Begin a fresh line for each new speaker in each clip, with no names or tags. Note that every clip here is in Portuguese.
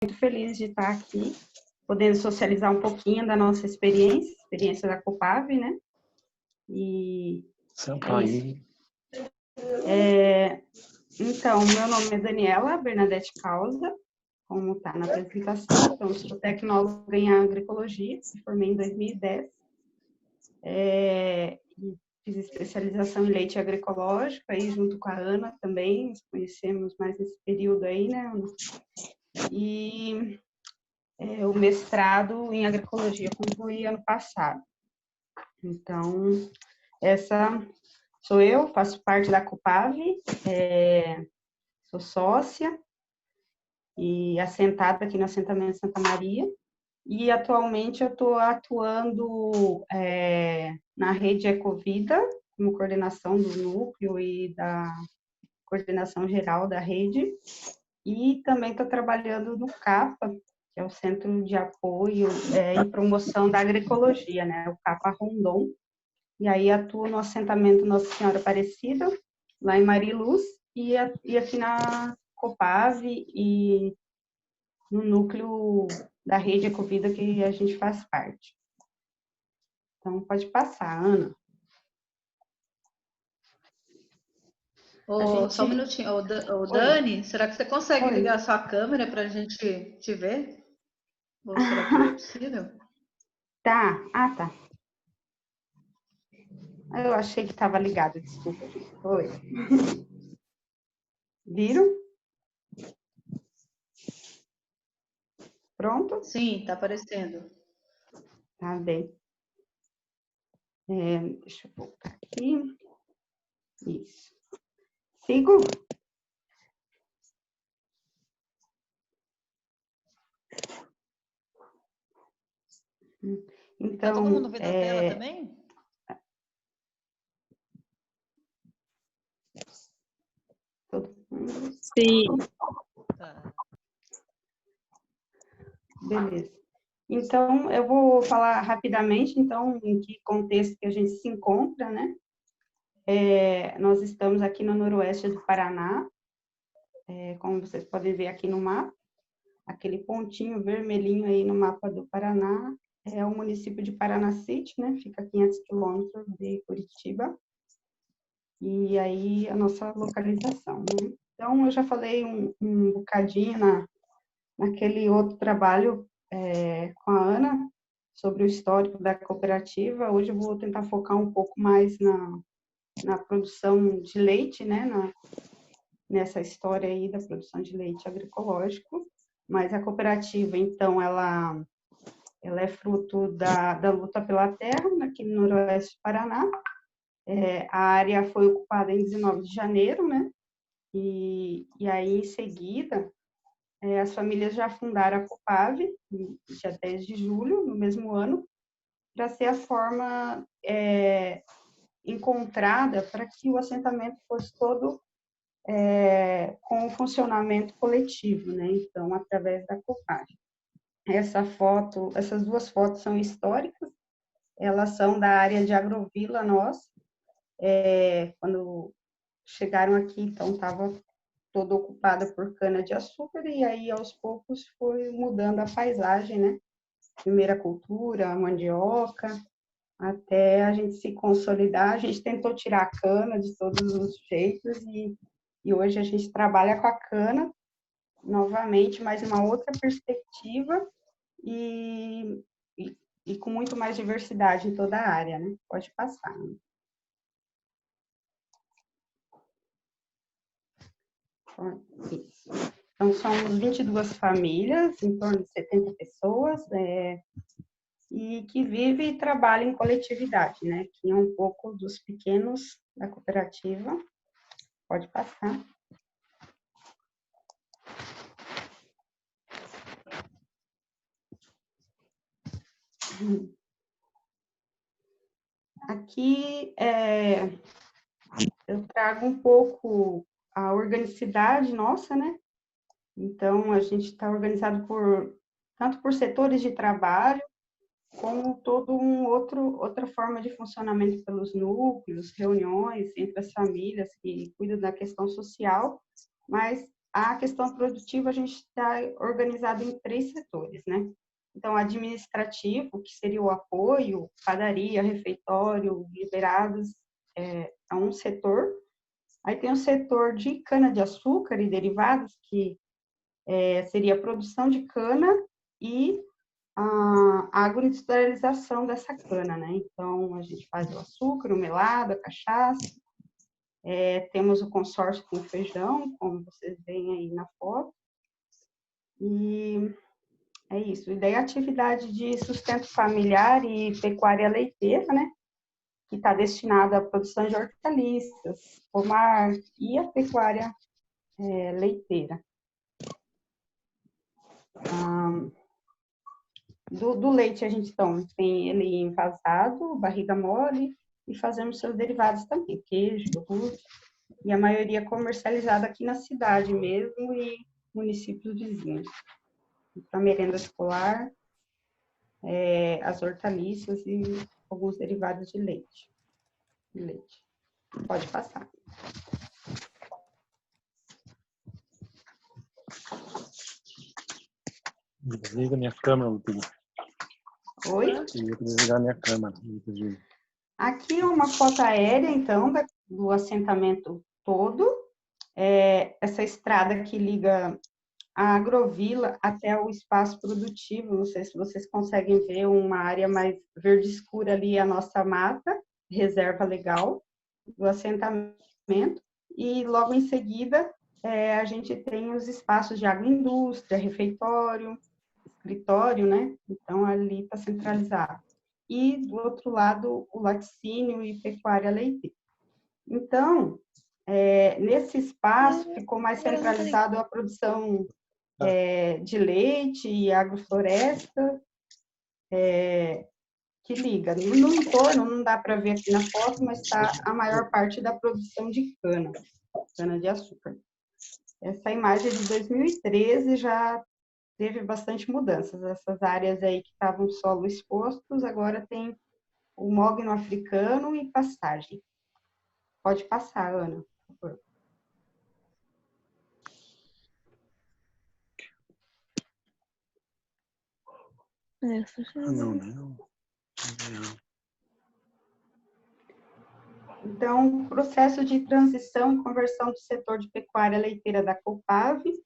muito feliz de estar aqui, podendo socializar um pouquinho da nossa experiência da Copave, né? E
Sempre
é
aí.
Então, meu nome é Daniela Bernadette Causa, como está na apresentação. Então, sou tecnóloga em agroecologia, me formei em 2010. Fiz especialização em leite agroecológico, aí junto com a Ana também, nos conhecemos mais nesse período aí, né, Ana? E o mestrado em agroecologia concluí ano passado. Então, essa sou eu, faço parte da Copave, sou sócia e assentada aqui no assentamento Santa Maria. E atualmente eu estou atuando na rede Ecovida, como coordenação do núcleo e da coordenação geral da rede. E também estou trabalhando no CAPA, que é o Centro de Apoio e Promoção da Agroecologia, né? O CAPA Rondon. E aí atuo no assentamento Nossa Senhora Aparecida, lá em Mariluz, e aqui na Copave e no núcleo da rede Ecovida que a gente faz parte. Então, pode passar, Ana.
Só um minutinho. Dani, será que você consegue ligar a sua câmera para a gente te ver? Ou será que é possível?
Tá. Tá. Eu achei que estava ligado, desculpa. Oi. Viram? Pronto?
Sim, está aparecendo.
Tá bem. Deixa eu voltar aqui. Isso. Sigo? Então,
tá todo mundo vendo a tela também?
Todo mundo?
Sim.
Tá.
Beleza. Então, eu vou falar rapidamente, então, em que contexto que a gente se encontra, né? Nós estamos aqui no noroeste do Paraná, como vocês podem ver aqui no mapa, aquele pontinho vermelhinho aí no mapa do Paraná é o município de Paranacite, né? Fica a 500 quilômetros de Curitiba. E aí a nossa localização, né? Então, eu já falei um bocadinho naquele outro trabalho com a Ana sobre o histórico da cooperativa. Hoje eu vou tentar focar um pouco mais na produção de leite, né? Nessa história aí da produção de leite agroecológico. Mas a cooperativa, então, ela é fruto da luta pela terra, aqui no noroeste do Paraná. A área foi ocupada em 19 de janeiro, né? E aí, em seguida, as famílias já fundaram a Copave, dia 10 de julho, no mesmo ano, para ser a forma encontrada para que o assentamento fosse todo com o funcionamento coletivo, né? Então, através da Copave. Essas duas fotos são históricas, elas são da área de Agrovila nossa. Quando chegaram aqui, então, estava toda ocupada por cana-de-açúcar, e aí, aos poucos, foi mudando a paisagem, né? Primeira cultura, mandioca, até a gente se consolidar. A gente tentou tirar a cana de todos os jeitos, e hoje a gente trabalha com a cana, novamente, mas uma outra perspectiva, e com muito mais diversidade em toda a área, né? Pode passar, né? Isso. Então, são 22 famílias, em torno de 70 pessoas, e que vivem e trabalham em coletividade, né? Que é um pouco dos pequenos da cooperativa. Pode passar. Aqui eu trago um pouco a organicidade nossa, né? Então, a gente está organizado tanto por setores de trabalho, como todo outra forma de funcionamento pelos núcleos, reuniões entre as famílias que cuidam da questão social, mas a questão produtiva, a gente está organizado em 3 setores, né? Então, administrativo, que seria o apoio, padaria, refeitório, liberados, é um setor. Aí tem o setor de cana-de-açúcar e derivados, que seria a produção de cana e a agroindustrialização dessa cana, né? Então, a gente faz o açúcar, o melado, a cachaça, temos o consórcio com o feijão, como vocês veem aí na foto, e é isso. E daí a atividade de sustento familiar e pecuária leiteira, né? Que está destinada à produção de hortaliças, pomar e a pecuária leiteira. Do leite a gente tem ele envasado, barriga mole, e fazemos seus derivados também, queijo, iogurte, e a maioria comercializada aqui na cidade mesmo e municípios vizinhos. Para merenda escolar, as hortaliças e alguns derivados de leite. Pode passar.
Desliga minha câmera, Ludmila.
Oi?
Eu ia desligar minha câmera.
Aqui é uma foto aérea, então, do assentamento todo. Essa estrada que liga a agrovila até o espaço produtivo. Não sei se vocês conseguem ver uma área mais verde escura ali, a nossa mata, reserva legal do assentamento. E logo em seguida, a gente tem os espaços de agroindústria, refeitório, escritório, né? Então, ali está centralizado. E, do outro lado, o laticínio e pecuária leiteira. Então, nesse espaço, ficou mais centralizado a produção de leite e agrofloresta, que liga. No entorno, não dá para ver aqui na foto, mas está a maior parte da produção de cana-de-açúcar. Essa imagem é de 2013, já teve bastante mudanças. Essas áreas aí que estavam solo expostos, agora tem o mogno africano e pastagem. Pode passar, Ana, por favor.
Não.
Então, processo de transição e conversão do setor de pecuária leiteira da Copave,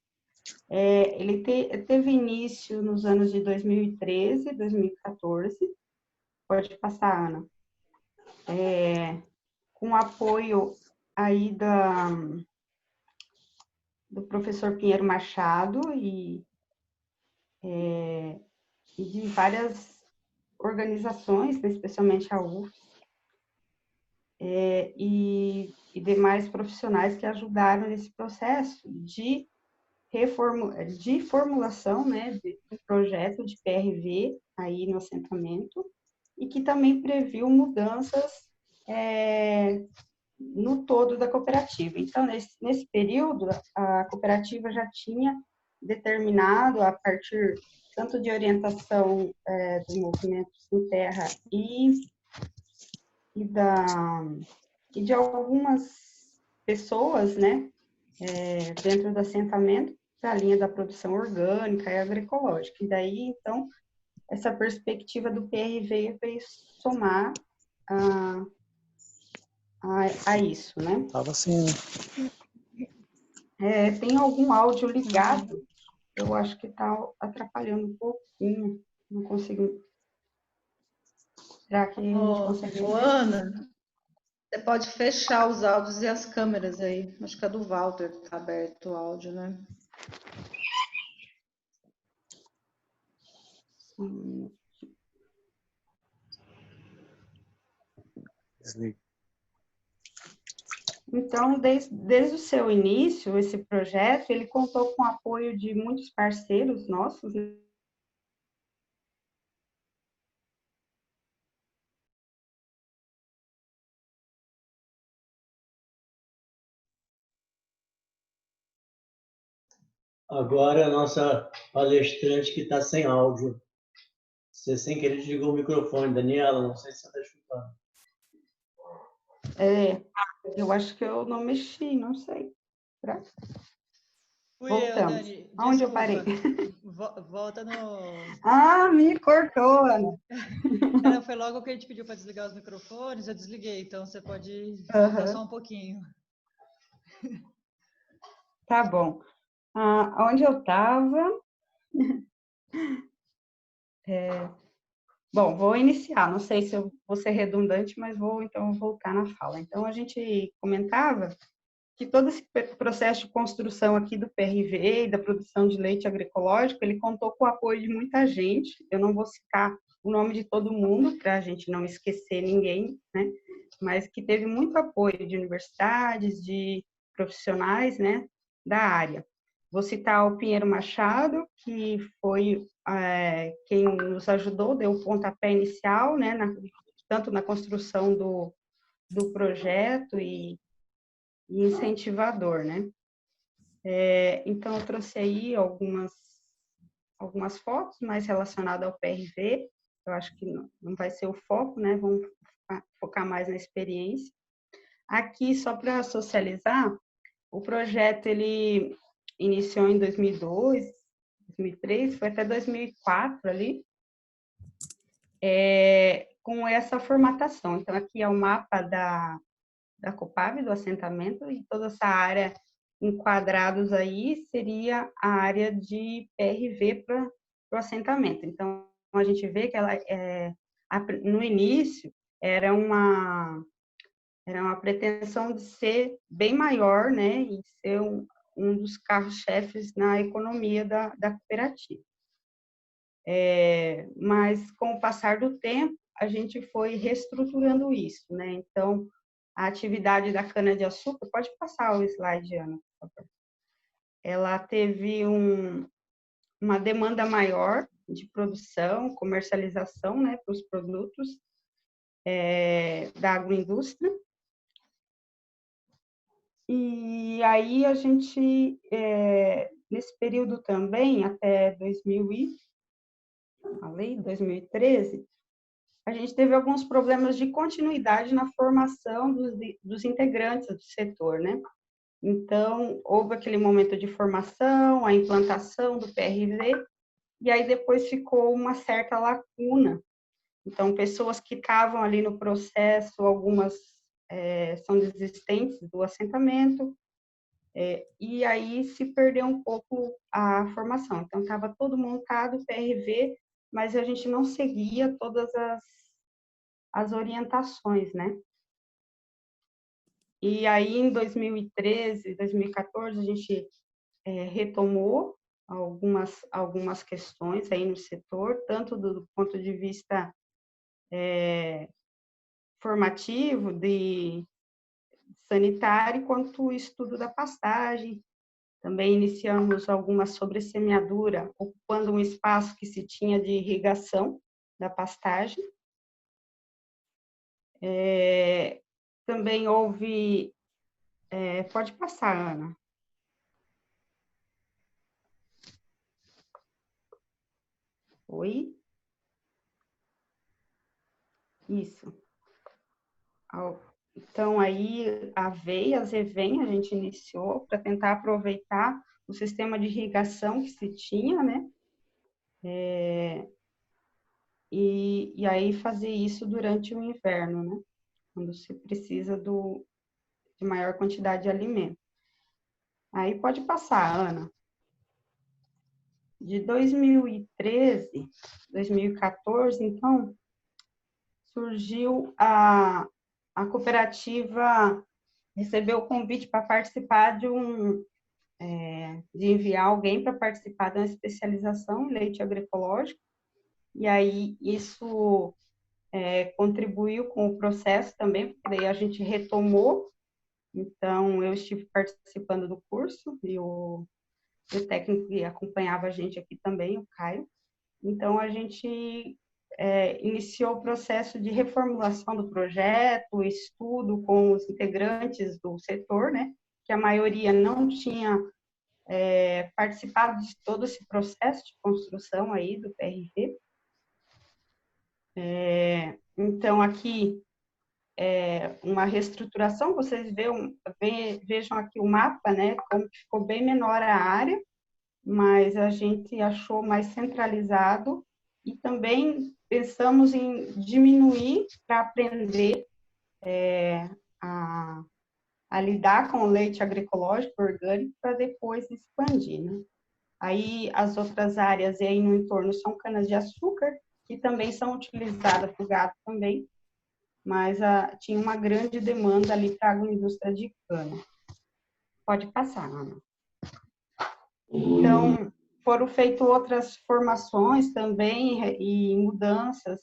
ele teve início nos anos de 2013, 2014. Pode passar, Ana. Com apoio aí do professor Pinheiro Machado e de várias organizações, especialmente a UFS, e demais profissionais que ajudaram nesse processo de formulação, né, de um projeto de PRV aí no assentamento, e que também previu mudanças no todo da cooperativa. Então, nesse período, a cooperativa já tinha determinado, a partir tanto de orientação do movimento Sem Terra e de algumas pessoas, né, dentro do assentamento, para a linha da produção orgânica e agroecológica. E daí, então, essa perspectiva do PRV veio somar a isso, né?
Estava assim.
Tem algum áudio ligado, eu acho que está atrapalhando um pouquinho, não consigo. Será que a gente consegue ver?
Ana, você pode fechar os áudios e as câmeras aí. Acho que é do Walter que está aberto o áudio, né?
Desliga.
Então, desde o seu início, esse projeto, ele contou com o apoio de muitos parceiros nossos, né?
Agora a nossa palestrante que está sem áudio. Você sem querer desligou o microfone, Daniela, não sei se você está escutando.
Eu acho que eu não mexi, não sei. Será?
Fui eu,
Voltamos.
Dani.
Aonde eu parei?
Volta no.
Ah, me cortou, Ana.
Não, foi logo que a gente pediu para desligar os microfones, eu desliguei, então você pode voltar só um pouquinho.
Tá bom. Onde eu estava? Bom, vou iniciar. Não sei se eu vou ser redundante, mas vou então voltar na fala. Então, a gente comentava que todo esse processo de construção aqui do PRV e da produção de leite agroecológico, ele contou com o apoio de muita gente. Eu não vou citar o nome de todo mundo, para a gente não esquecer ninguém, né? Mas que teve muito apoio de universidades, de profissionais, né, da área. Vou citar o Pinheiro Machado, que foi quem nos ajudou, deu o pontapé inicial, né, tanto na construção do projeto e incentivador, né? Então, eu trouxe aí algumas fotos mais relacionadas ao PRV. Eu acho que não vai ser o foco, né? Vamos focar mais na experiência. Aqui, só para socializar, o projeto, ele iniciou em 2002, 2003, foi até 2004 ali, com essa formatação. Então, aqui é o mapa da Copave, do assentamento, e toda essa área enquadrados aí seria a área de PRV para o assentamento. Então, a gente vê que ela, no início, era uma pretensão de ser bem maior, né, e ser um dos carros-chefes na economia da cooperativa. Mas, com o passar do tempo, a gente foi reestruturando isso, né? Então, a atividade da cana-de-açúcar, pode passar o slide, Ana, por favor. Ela teve uma demanda maior de produção, comercialização, né, para os produtos da agroindústria. E aí a gente, nesse período também, até 2013, a gente teve alguns problemas de continuidade na formação dos integrantes do setor, né? Então, houve aquele momento de formação, a implantação do PRV, e aí depois ficou uma certa lacuna. Então, pessoas que estavam ali no processo, algumas são desistentes do assentamento, e aí se perdeu um pouco a formação. Então, estava todo montado o PRV, mas a gente não seguia todas as orientações, né? E aí, em 2013, 2014, a gente retomou algumas questões aí no setor, tanto do ponto de vista formativo, de sanitário, quanto o estudo da pastagem. Também iniciamos alguma sobressemeadura, ocupando um espaço que se tinha de irrigação da pastagem. Também houve... pode passar, Ana. Oi? Isso. Então, aí, a VEI, a ZVEM, a gente iniciou para tentar aproveitar o sistema de irrigação que se tinha, né? E aí fazer isso durante o inverno, né? Quando se precisa de maior quantidade de alimento. Aí pode passar, Ana. De 2013, 2014, então, surgiu a cooperativa, recebeu o convite para participar de enviar alguém para participar de uma especialização em leite agroecológico, e aí isso contribuiu com o processo também, porque daí a gente retomou. Então, eu estive participando do curso, e o técnico que acompanhava a gente aqui também, o Caio. Então, a gente iniciou o processo de reformulação do projeto, estudo com os integrantes do setor, né, que a maioria não tinha participado de todo esse processo de construção aí do PRV. Então, aqui uma reestruturação, vocês vejam aqui o mapa, né, como ficou bem menor a área, mas a gente achou mais centralizado e também pensamos em diminuir para aprender a lidar com o leite agroecológico orgânico para depois expandir, né? Aí as outras áreas aí no entorno são canas-de-açúcar, que também são utilizadas para o gado também, mas tinha uma grande demanda ali para a agroindústria de cana. Pode passar, Ana. Então, foram feitas outras formações também e mudanças,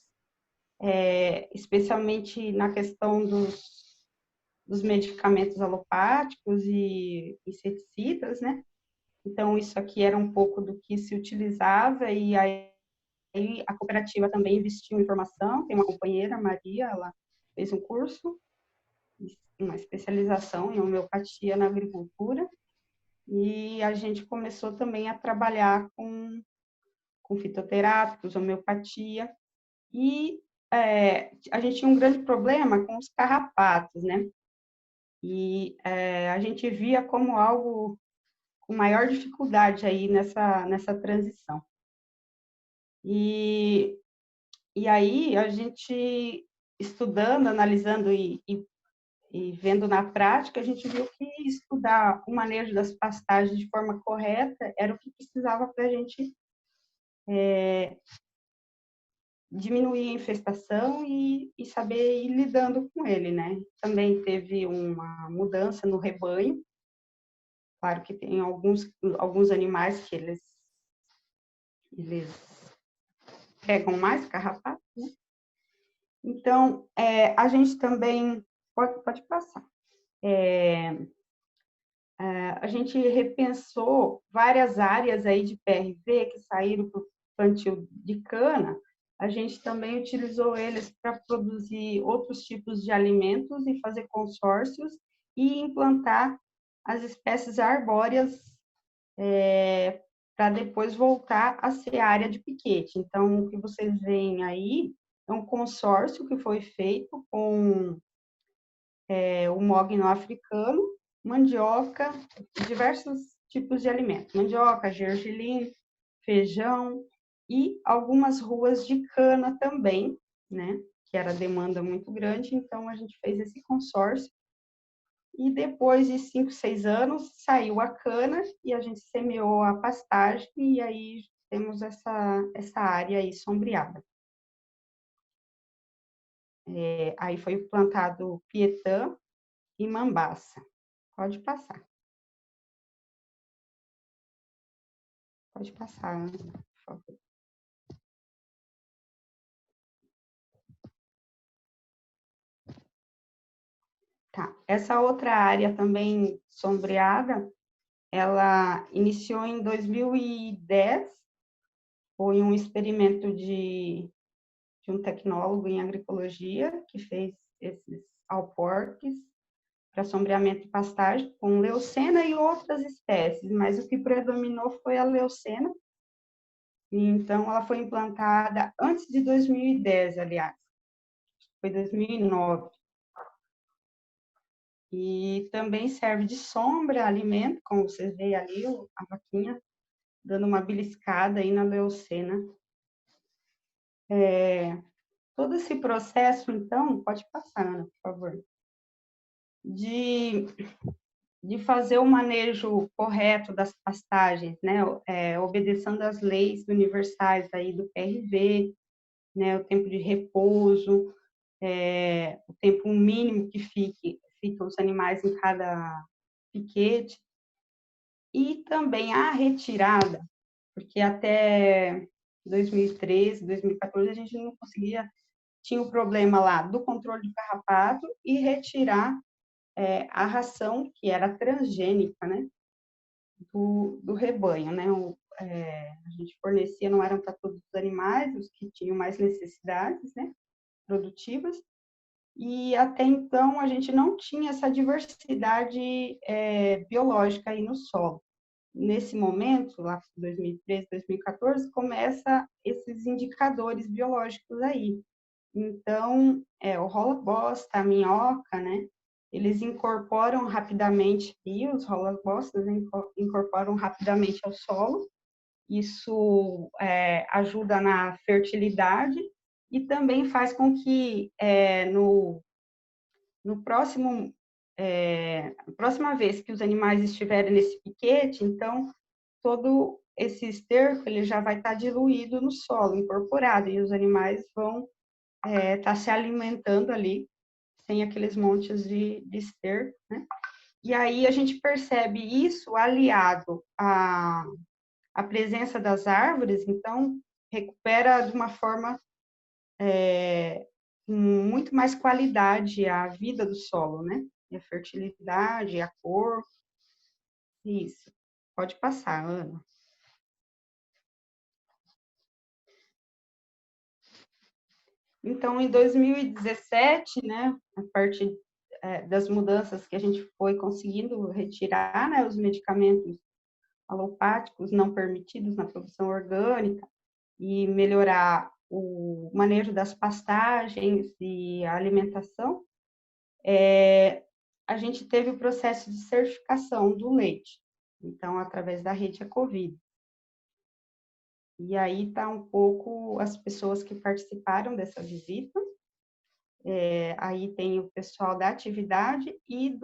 especialmente na questão dos medicamentos alopáticos e inseticidas, né? Então, isso aqui era um pouco do que se utilizava, e aí a cooperativa também investiu em formação. Tem uma companheira, Maria, ela fez um curso, uma especialização em homeopatia na agricultura, e a gente começou também a trabalhar com fitoterápicos, homeopatia, e a gente tinha um grande problema com os carrapatos, né? E a gente via como algo com maior dificuldade aí nessa transição. E aí a gente, estudando, analisando e vendo na prática, a gente viu que estudar o manejo das pastagens de forma correta era o que precisava para a gente diminuir a infestação e saber ir lidando com ele, né? Também teve uma mudança no rebanho. Claro que tem alguns animais que eles pegam mais carrapato, né? Então, a gente também... Pode passar. A gente repensou várias áreas aí de PRV que saíram para o plantio de cana. A gente também utilizou eles para produzir outros tipos de alimentos e fazer consórcios e implantar as espécies arbóreas para depois voltar a ser área de piquete. Então, o que vocês veem aí é um consórcio que foi feito com o mogno africano, mandioca, diversos tipos de alimentos. Mandioca, gergelim, feijão e algumas ruas de cana também, né? Que era demanda muito grande, então a gente fez esse consórcio. E depois de 5, 6 anos, saiu a cana e a gente semeou a pastagem e aí temos essa área aí sombreada. Aí foi plantado pietã e mambaça. Pode passar. Pode passar, Ana, por favor. Tá. Essa outra área também sombreada, ela iniciou em 2010, foi um experimento de um tecnólogo em agroecologia que fez esses alporques para sombreamento de pastagem com leucena e outras espécies, mas o que predominou foi a leucena. E então, ela foi implantada antes de 2010, aliás, foi 2009. E também serve de sombra, alimento, como vocês veem ali, a vaquinha dando uma beliscada aí na leucena. Todo esse processo, então, pode passar, Ana, por favor, de fazer o manejo correto das pastagens, né, obedecendo às leis universais aí do PRV, né, o tempo de repouso, o tempo mínimo que ficam os animais em cada piquete, e também a retirada, porque até 2013, 2014, a gente não conseguia, tinha o problema lá do controle do carrapato e retirar a ração, que era transgênica, né, do rebanho, né, a gente fornecia, não eram para todos os animais, os que tinham mais necessidades, né, produtivas, e até então a gente não tinha essa diversidade biológica aí no solo. Nesse momento, lá em 2013, 2014, começa esses indicadores biológicos aí. Então, o rola-bosta, a minhoca, né? Eles incorporam rapidamente, e os rola-bostas, né, incorporam rapidamente ao solo. Isso ajuda na fertilidade e também faz com que no próximo a próxima vez que os animais estiverem nesse piquete, então todo esse esterco ele já vai estar diluído no solo, incorporado, e os animais vão estar se alimentando ali sem aqueles montes de esterco, né? E aí a gente percebe isso aliado à presença das árvores, então recupera de uma forma com muito mais qualidade a vida do solo, né? E a fertilidade, a cor, isso. Pode passar, Ana. Então, em 2017, né, a partir das mudanças que a gente foi conseguindo retirar, né, os medicamentos alopáticos não permitidos na produção orgânica e melhorar o manejo das pastagens e a alimentação, a gente teve o processo de certificação do leite, então, através da rede Ecovida. E aí está um pouco as pessoas que participaram dessa visita. Aí tem o pessoal da atividade e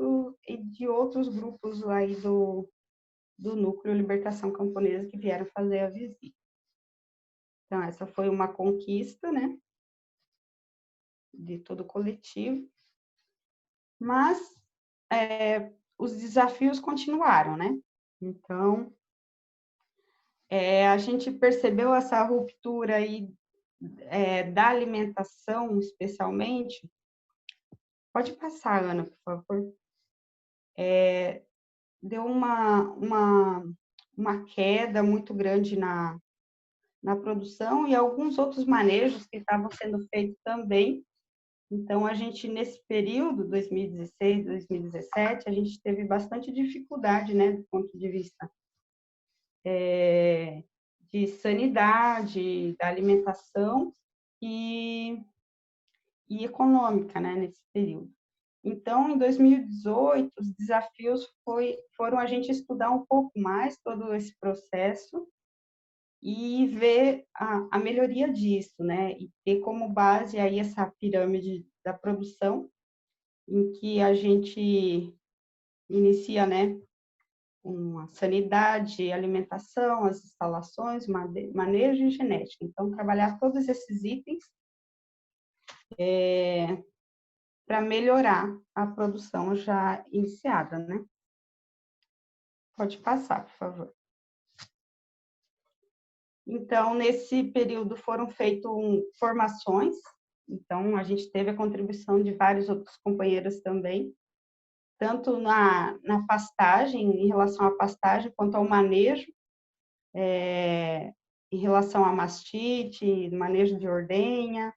de outros grupos aí do Núcleo Libertação Camponesa que vieram fazer a visita. Então, essa foi uma conquista, né, de todo o coletivo. Mas os desafios continuaram, né? Então, a gente percebeu essa ruptura aí da alimentação, especialmente. Pode passar, Ana, por favor. Deu uma queda muito grande na produção e alguns outros manejos que estavam sendo feitos também. Então, a gente, nesse período, 2016, 2017, a gente teve bastante dificuldade, né, do ponto de vista de sanidade, da alimentação e econômica, né, nesse período. Então, em 2018, os desafios foram a gente estudar um pouco mais todo esse processo e ver a melhoria disso, né, e ter como base aí essa pirâmide da produção, em que a gente inicia, né, uma sanidade, alimentação, as instalações, manejo e genética. Então, trabalhar todos esses itens para melhorar a produção já iniciada, né? Pode passar, por favor. Então, nesse período foram feitas formações, então a gente teve a contribuição de vários outros companheiros também, tanto na pastagem, em relação à pastagem, quanto ao manejo, em relação à mastite, manejo de ordenha.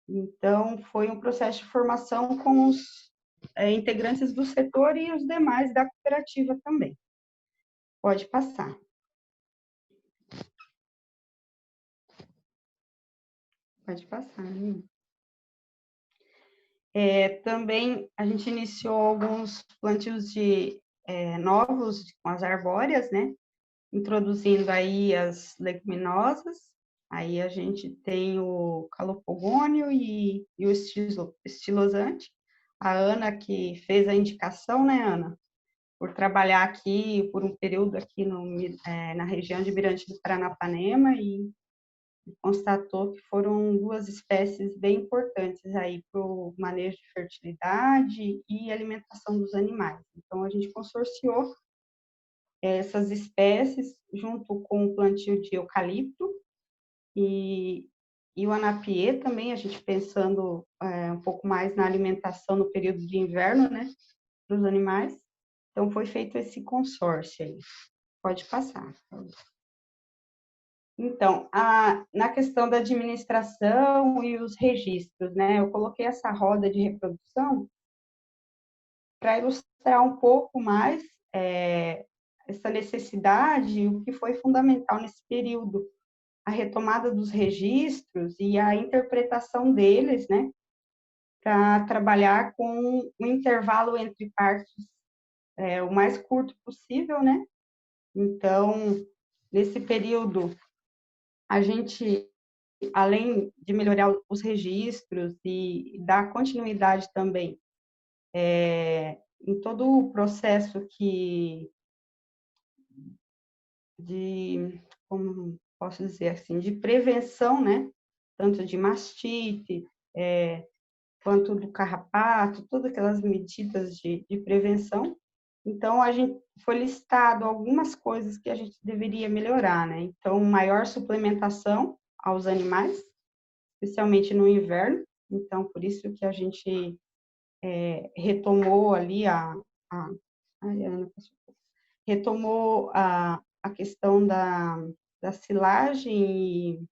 Então, foi um processo de formação com os integrantes do setor e os demais da cooperativa também. Pode passar. Pode passar, né? Também a gente iniciou alguns plantios novos com as arbóreas, né? Introduzindo aí as leguminosas. Aí a gente tem o calopogônio e o estilosante. A Ana que fez a indicação, né, Ana? Por trabalhar aqui por um período aqui na região de Mirante do Paranapanema e constatou que foram duas espécies bem importantes aí para o manejo de fertilidade e alimentação dos animais. Então, a gente consorciou essas espécies junto com o plantio de eucalipto e o anapiê também, a gente pensando um pouco mais na alimentação no período de inverno, né, para os animais. Então, foi feito esse consórcio aí. Pode passar. Então, na questão da administração e os registros, né, eu coloquei essa roda de reprodução para ilustrar um pouco mais essa necessidade, o que foi fundamental nesse período, a retomada dos registros e a interpretação deles, né, para trabalhar com um intervalo entre partos o mais curto possível, né? Então, nesse período, a gente, além de melhorar os registros e dar continuidade também em todo o processo como posso dizer assim, de prevenção, né? Tanto de mastite, quanto do carrapato, todas aquelas medidas de prevenção. Então, a gente foi listado algumas coisas que a gente deveria melhorar, né? Então, maior suplementação aos animais, especialmente no inverno. Então, por isso que a gente retomou ali retomou a questão da silagem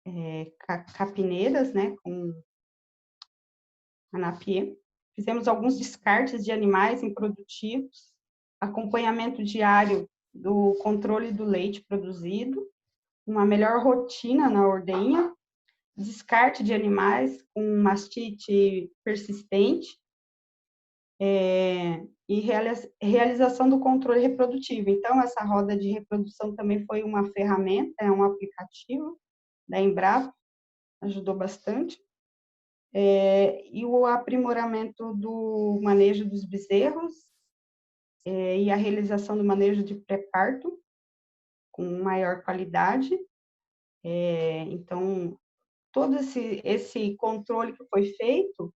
e capineiras, né, com a Napier. Fizemos alguns descartes de animais improdutivos, acompanhamento diário do controle do leite produzido, uma melhor rotina na ordenha, descarte de animais com mastite persistente, e realização do controle reprodutivo. Então, essa roda de reprodução também foi uma ferramenta, um aplicativo da Embrapa, ajudou bastante. E o aprimoramento do manejo dos bezerros e a realização do manejo de pré-parto com maior qualidade. Então, todo esse controle que foi feito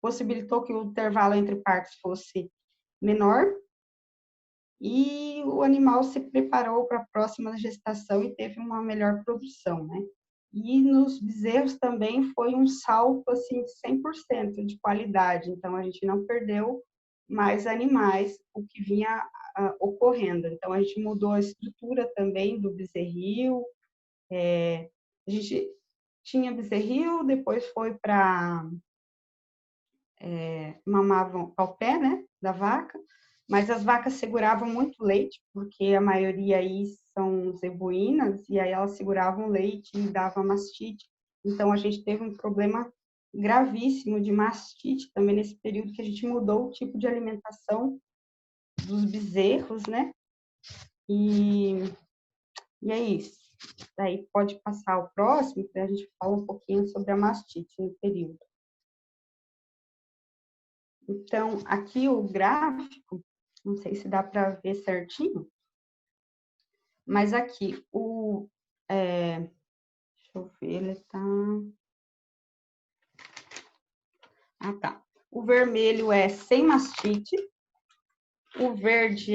possibilitou que o intervalo entre partos fosse menor e o animal se preparou para a próxima gestação e teve uma melhor produção, né? E nos bezerros também foi um salto, assim, de 100% de qualidade. Então, a gente não perdeu mais animais, o que vinha ocorrendo. Então, a gente mudou a estrutura também do bezerril. A gente tinha bezerril, depois foi para mamavam ao pé, né, da vaca, mas as vacas seguravam muito leite, porque a maioria aí são zebuínas, e aí elas seguravam leite e dava mastite. Então, a gente teve um problema gravíssimo de mastite também nesse período que a gente mudou o tipo de alimentação dos bezerros, né? E é isso. Daí pode passar o próximo, para a gente falar um pouquinho sobre a mastite no período. Então, aqui o gráfico, não sei se dá para ver certinho, mas aqui deixa eu ver, ele tá. Ah, tá. O vermelho é sem mastite, o verde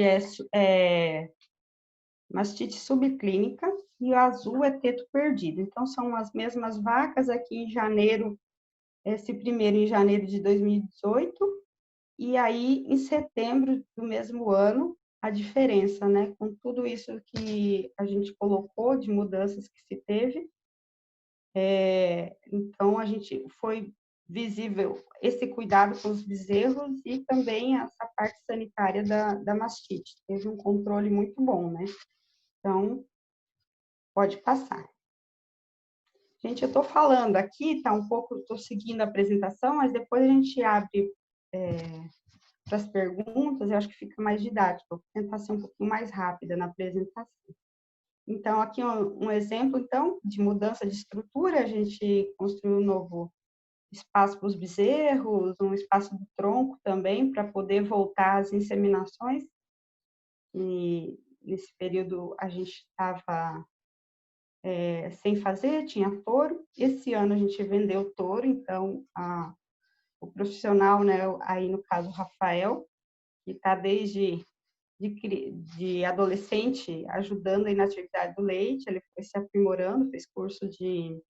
é mastite subclínica e o azul é teto perdido. Então, são as mesmas vacas aqui em janeiro, esse primeiro em janeiro de 2018, e aí em setembro do mesmo ano, a diferença, né? Com tudo isso que a gente colocou de mudanças que se teve, então a gente foi visível esse cuidado com os bezerros e também essa parte sanitária da mastite. Teve um controle muito bom, né? Então, pode passar. Gente, eu estou falando aqui, tá um pouco, estou seguindo a apresentação, mas depois a gente abre para as perguntas, eu acho que fica mais didático. Vou tentar ser um pouquinho mais rápida na apresentação. Então, aqui um exemplo, então, de mudança de estrutura, a gente construiu um novo espaço para os bezerros, um espaço do tronco também, para poder voltar às inseminações. E nesse período a gente estava sem fazer, tinha touro. Esse ano a gente vendeu touro, então o profissional, né, aí no caso o Rafael, que está desde de adolescente ajudando aí na atividade do leite, ele foi se aprimorando, fez curso de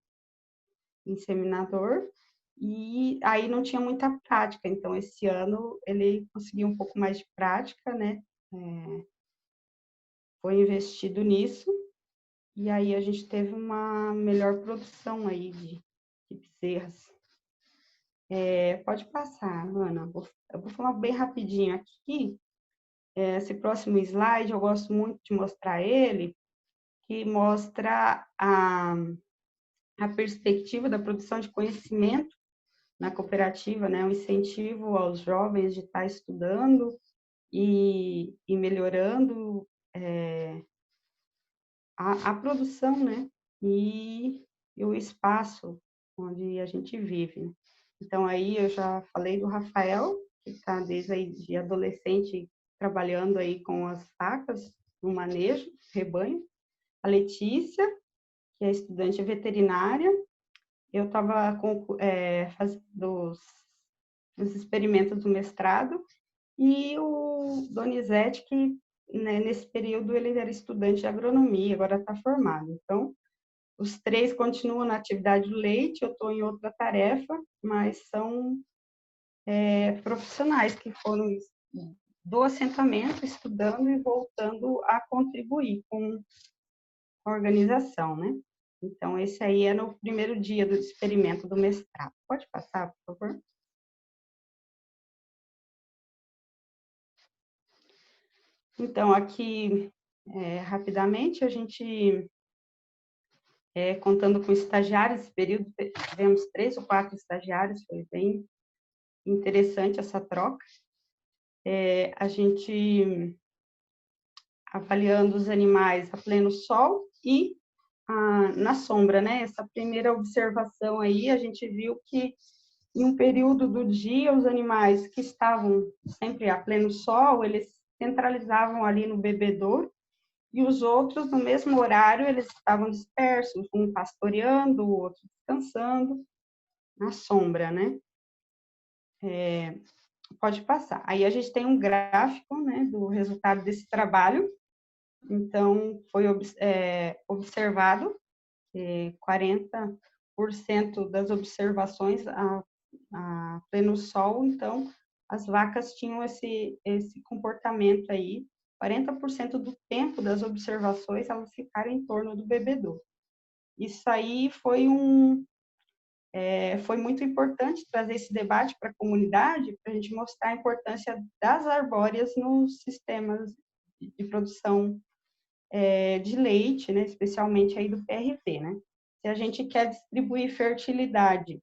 inseminador, e aí não tinha muita prática, então esse ano ele conseguiu um pouco mais de prática, né? Foi investido nisso, e aí a gente teve uma melhor produção aí de bezerras. Pode passar, Ana, eu vou falar bem rapidinho aqui. Esse próximo slide, eu gosto muito de mostrar ele, que mostra a perspectiva da produção de conhecimento na cooperativa, né? Um incentivo aos jovens de estar estudando e melhorando a produção, né? E o espaço onde a gente vive. Então, aí eu já falei do Rafael, que está desde aí de adolescente trabalhando aí com as vacas no manejo, rebanho. A Letícia, que é estudante veterinária. Eu estava fazendo os experimentos do mestrado. E o Donizete, que né, nesse período ele era estudante de agronomia, agora está formado. Então, os três continuam na atividade do leite, eu estou em outra tarefa, mas são profissionais que foram do assentamento, estudando e voltando a contribuir com a organização, né? Então, esse aí é no primeiro dia do experimento do mestrado. Pode passar, por favor? Então, aqui, rapidamente, a gente, contando com estagiários, esse período tivemos 3 ou 4 estagiários, foi bem interessante essa troca. A gente avaliando os animais a pleno sol e na sombra, né? Essa primeira observação aí, a gente viu que em um período do dia, os animais que estavam sempre a pleno sol, eles centralizavam ali no bebedouro, e os outros, no mesmo horário, eles estavam dispersos, um pastoreando, o outro descansando, na sombra, né? Pode passar. Aí a gente tem um gráfico, né, do resultado desse trabalho. Então, foi observado 40% das observações a pleno sol, então as vacas tinham esse comportamento aí, 40% do tempo das observações elas ficaram em torno do bebedouro. Isso aí foi muito importante trazer esse debate para a comunidade, para a gente mostrar a importância das arbóreas nos sistemas de produção de leite, né, especialmente aí do PRP, né? Se a gente quer distribuir fertilidade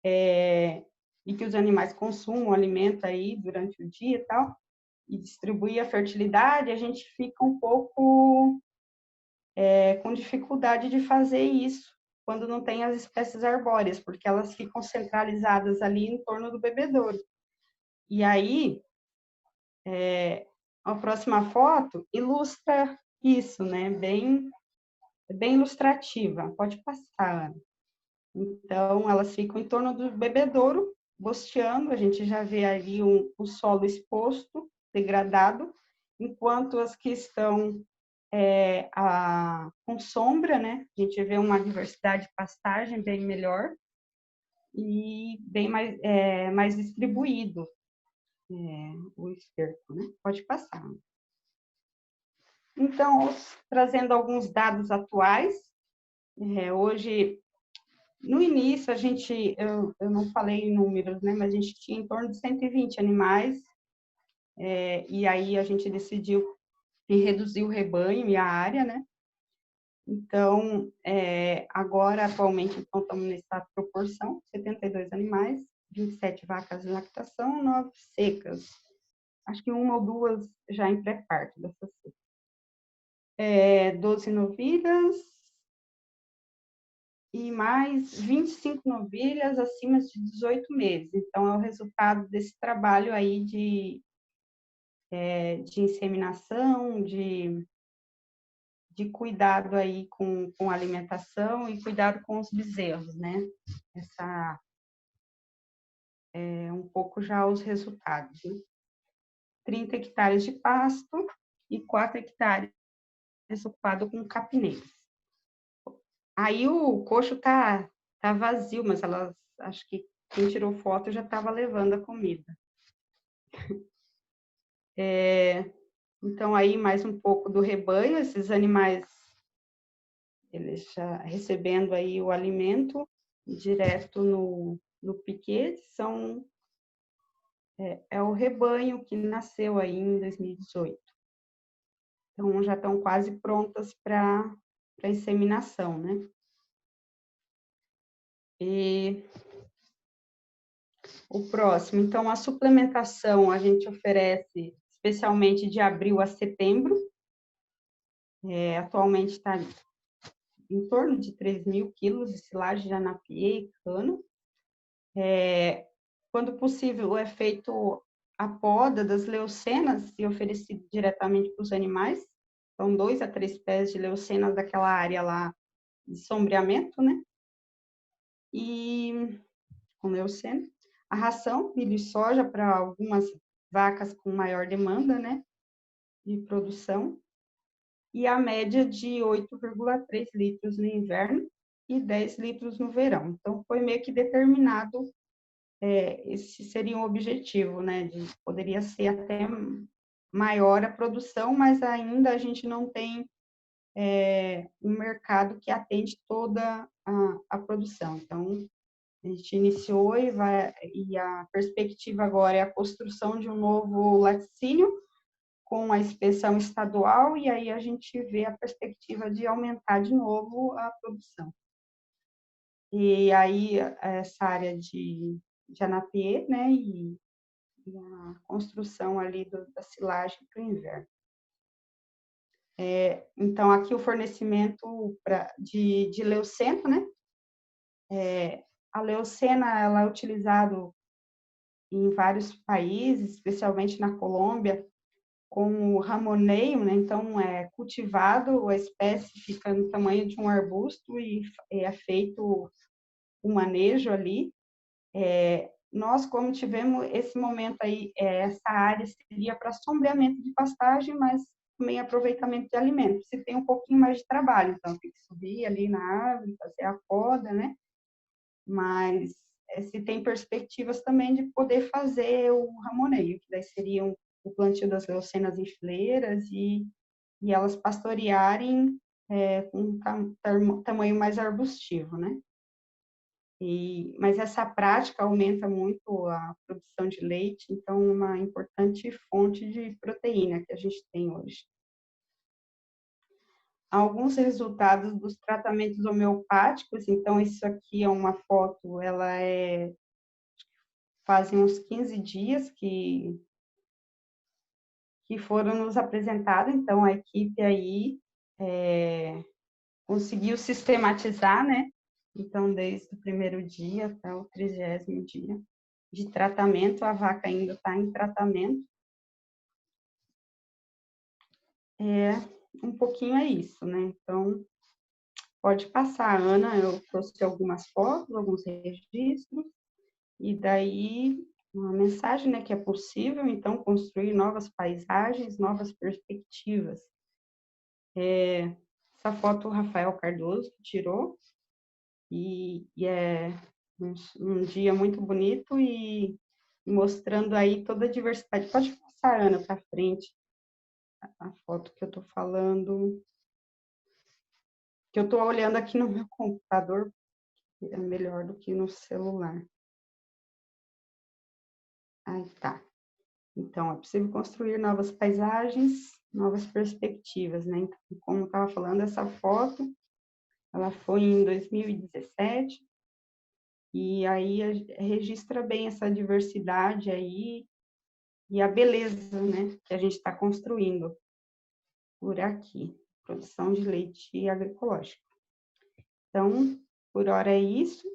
e que os animais consumam alimento aí durante o dia e tal, e distribuir a fertilidade, a gente fica um pouco com dificuldade de fazer isso quando não tem as espécies arbóreas, porque elas ficam centralizadas ali em torno do bebedouro. E aí, a próxima foto ilustra isso, né? Bem ilustrativa. Pode passar, Ana. Então, elas ficam em torno do bebedouro, bosteando, a gente já vê ali o solo exposto, degradado, enquanto as que estão com sombra, né? A gente vê uma diversidade de pastagem bem melhor e bem mais distribuído o esterco, né? Pode passar. Então, trazendo alguns dados atuais, hoje, no início, eu não falei em números, né? Mas a gente tinha em torno de 120 animais, e aí a gente decidiu reduzir o rebanho e a área, né? Então, agora, atualmente, então, estamos nessa proporção, 72 animais, 27 vacas em lactação, 9 secas. Acho que uma ou duas já em pré-parto dessas secas. 12 novilhas e mais 25 novilhas acima de 18 meses. Então, é o resultado desse trabalho aí de inseminação, de cuidado aí com a alimentação e cuidado com os bezerros, né? Essa um pouco já os resultados. Né? 30 hectares de pasto e 4 hectares ocupado com capineiros. Aí o coxo tá vazio, mas elas, acho que quem tirou foto já estava levando a comida. Então, aí mais um pouco do rebanho, esses animais, eles já recebendo aí o alimento direto no piquete, é o rebanho que nasceu aí em 2018. Então, já estão quase prontas para inseminação, né? E o próximo, então, a suplementação a gente oferece especialmente de abril a setembro. Atualmente está em torno de 3.000 quilos de silagem de anapiê e cano. Quando possível, é feito a poda das leucenas e oferecido diretamente para os animais. Então, 2 a 3 pés de leucenas daquela área lá de sombreamento, né? E com leucena. A ração, milho e soja para algumas vacas com maior demanda, né? De produção. E a média de 8,3 litros no inverno e 10 litros no verão. Então, foi meio que determinado, esse seria um objetivo, né? Poderia ser até maior a produção, mas ainda a gente não tem um mercado que atende toda a produção. Então, a gente iniciou e a perspectiva agora é a construção de um novo laticínio com a inspeção estadual, e aí a gente vê a perspectiva de aumentar de novo a produção. E aí, essa área de anapiê, né, e a construção ali da silagem para o inverno. Então, aqui o fornecimento de leucena, né? A leucena, ela é utilizada em vários países, especialmente na Colômbia, com o ramoneio, né? Então, é cultivado, a espécie fica no tamanho de um arbusto e é feito o manejo ali. Nós, como tivemos esse momento aí, essa área seria para sombreamento de pastagem, mas também aproveitamento de alimentos. Você tem um pouquinho mais de trabalho, então tem que subir ali na árvore, fazer a poda, né? Mas se tem perspectivas também de poder fazer o ramoneio, que daí seriam o plantio das leucenas em fileiras e elas pastorearem com tamanho mais arbustivo, né? Mas essa prática aumenta muito a produção de leite, então uma importante fonte de proteína que a gente tem hoje. Alguns resultados dos tratamentos homeopáticos, então isso aqui é uma foto, fazem uns 15 dias que foram nos apresentados, então a equipe aí conseguiu sistematizar, né? Então, desde o primeiro dia até o 30º dia de tratamento, a vaca ainda está em tratamento. Um pouquinho é isso, né? Então, pode passar, Ana, eu trouxe algumas fotos, alguns registros, e daí uma mensagem, né, que é possível, então, construir novas paisagens, novas perspectivas. Essa foto o Rafael Cardoso tirou, e é um dia muito bonito e mostrando aí toda a diversidade. Pode passar, Ana, para frente, a foto que eu estou falando, que eu estou olhando aqui no meu computador, é melhor do que no celular. Aí tá. Então, é possível construir novas paisagens, novas perspectivas, né? Então, como eu estava falando, essa foto, ela foi em 2017, e aí registra bem essa diversidade aí e a beleza, né, que a gente está construindo por aqui, produção de leite agroecológico. Então, por hora é isso,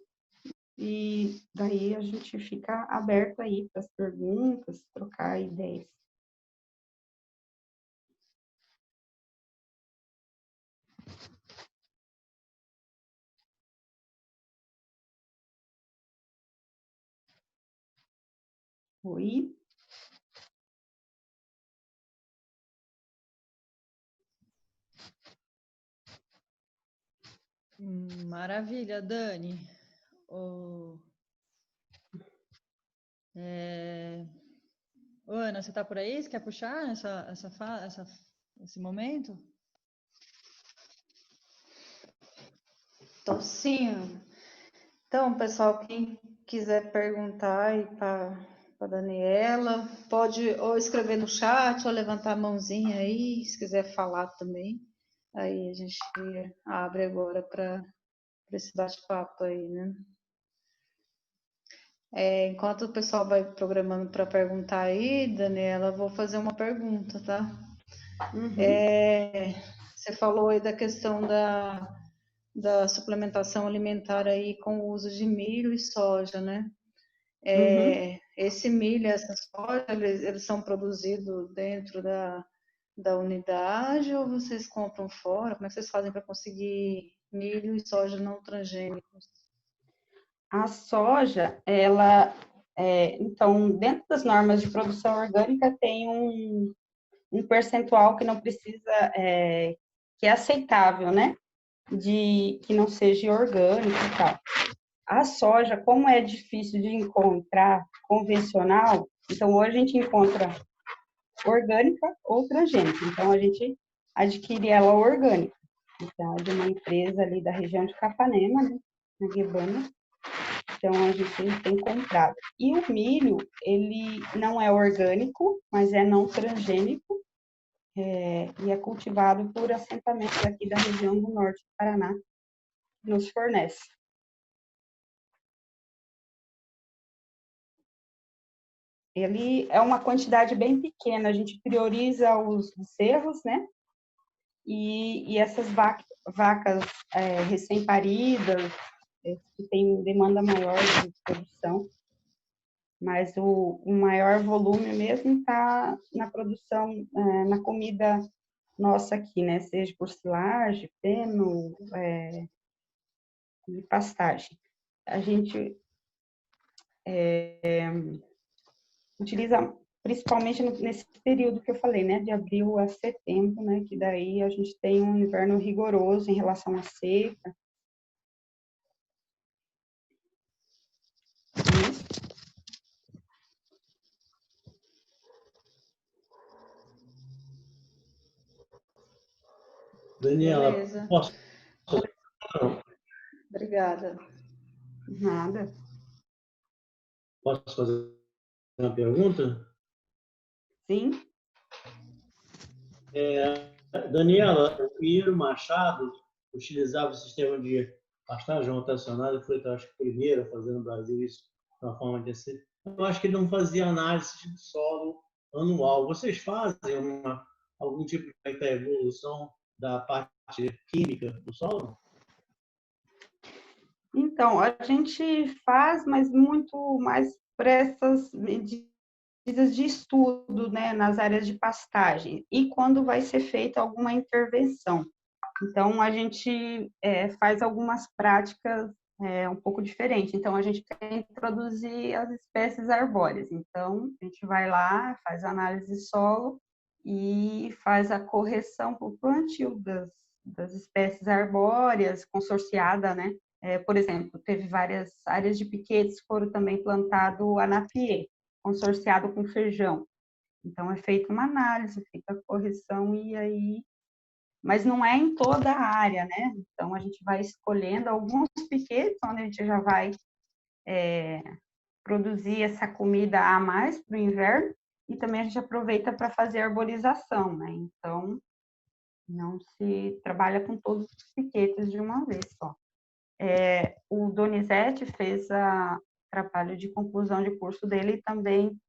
e daí a gente fica aberto aí para as perguntas, trocar ideias. Oi?
Maravilha, Dani. Ana, você está por aí? Você quer puxar esse momento?
Tô sim. Então, pessoal, quem quiser perguntar e para
a Daniela. Pode ou escrever no chat ou levantar a mãozinha aí, se quiser falar também. Aí a gente abre agora para esse bate-papo aí, né? Enquanto o pessoal vai programando para perguntar aí, Daniela, eu vou fazer uma pergunta, tá?
Uhum.
Você falou aí da questão da suplementação alimentar aí com o uso de milho e soja, né?
Uhum.
Esse milho e essa soja, eles são produzidos dentro da unidade ou vocês compram fora? Como é que vocês fazem para conseguir milho e soja não transgênicos?
A soja, então, dentro das normas de produção orgânica, tem um percentual que não precisa, que é aceitável, né? Que não seja orgânico e tal. A soja, como é difícil de encontrar convencional, então hoje a gente encontra orgânica ou transgênica. Então a gente adquire ela orgânica. Então é de uma empresa ali da região de Capanema, né, na Guebana. Então a gente tem comprado. E o milho, ele não é orgânico, mas é não transgênico, e é cultivado por assentamentos aqui da região do norte do Paraná, que nos fornece. Ele é uma quantidade bem pequena, a gente prioriza os cerros, né? E essas vacas recém-paridas, que tem demanda maior de produção, mas o maior volume mesmo está na produção, na comida nossa aqui, né? Seja por silagem, feno, e pastagem. A gente utiliza principalmente nesse período que eu falei, né, de abril a setembro, né, que daí a gente tem um inverno rigoroso em relação à seca.
Daniela,
Beleza.
posso?
Obrigada.
Nada.
Posso fazer uma pergunta?
Sim.
Daniela, o Pinheiro Machado utilizava o sistema de pastagem rotacionada, foi, acho que, o primeiro a fazer no Brasil isso de uma forma desse. Eu acho que ele não fazia análise de solo anual. Vocês fazem algum tipo de evolução da parte química do solo?
Então, a gente faz, mas muito mais para essas medidas de estudo, né, nas áreas de pastagem, e quando vai ser feita alguma intervenção. Então, a gente faz algumas práticas um pouco diferentes. Então, a gente quer introduzir as espécies arbóreas. Então, a gente vai lá, faz análise de solo e faz a correção para o plantio das espécies arbóreas, consorciada, né? Por exemplo, teve várias áreas de piquetes que foram também plantado anapiê, consorciado com feijão. Então, é feita uma análise, feita a correção e aí... Mas não é em toda a área, né? Então, a gente vai escolhendo alguns piquetes, onde a gente já vai produzir essa comida a mais para o inverno, e também a gente aproveita para fazer arborização, né? Então, não se trabalha com todos os piquetes de uma vez só. O Donizete fez trabalho de conclusão de curso dele também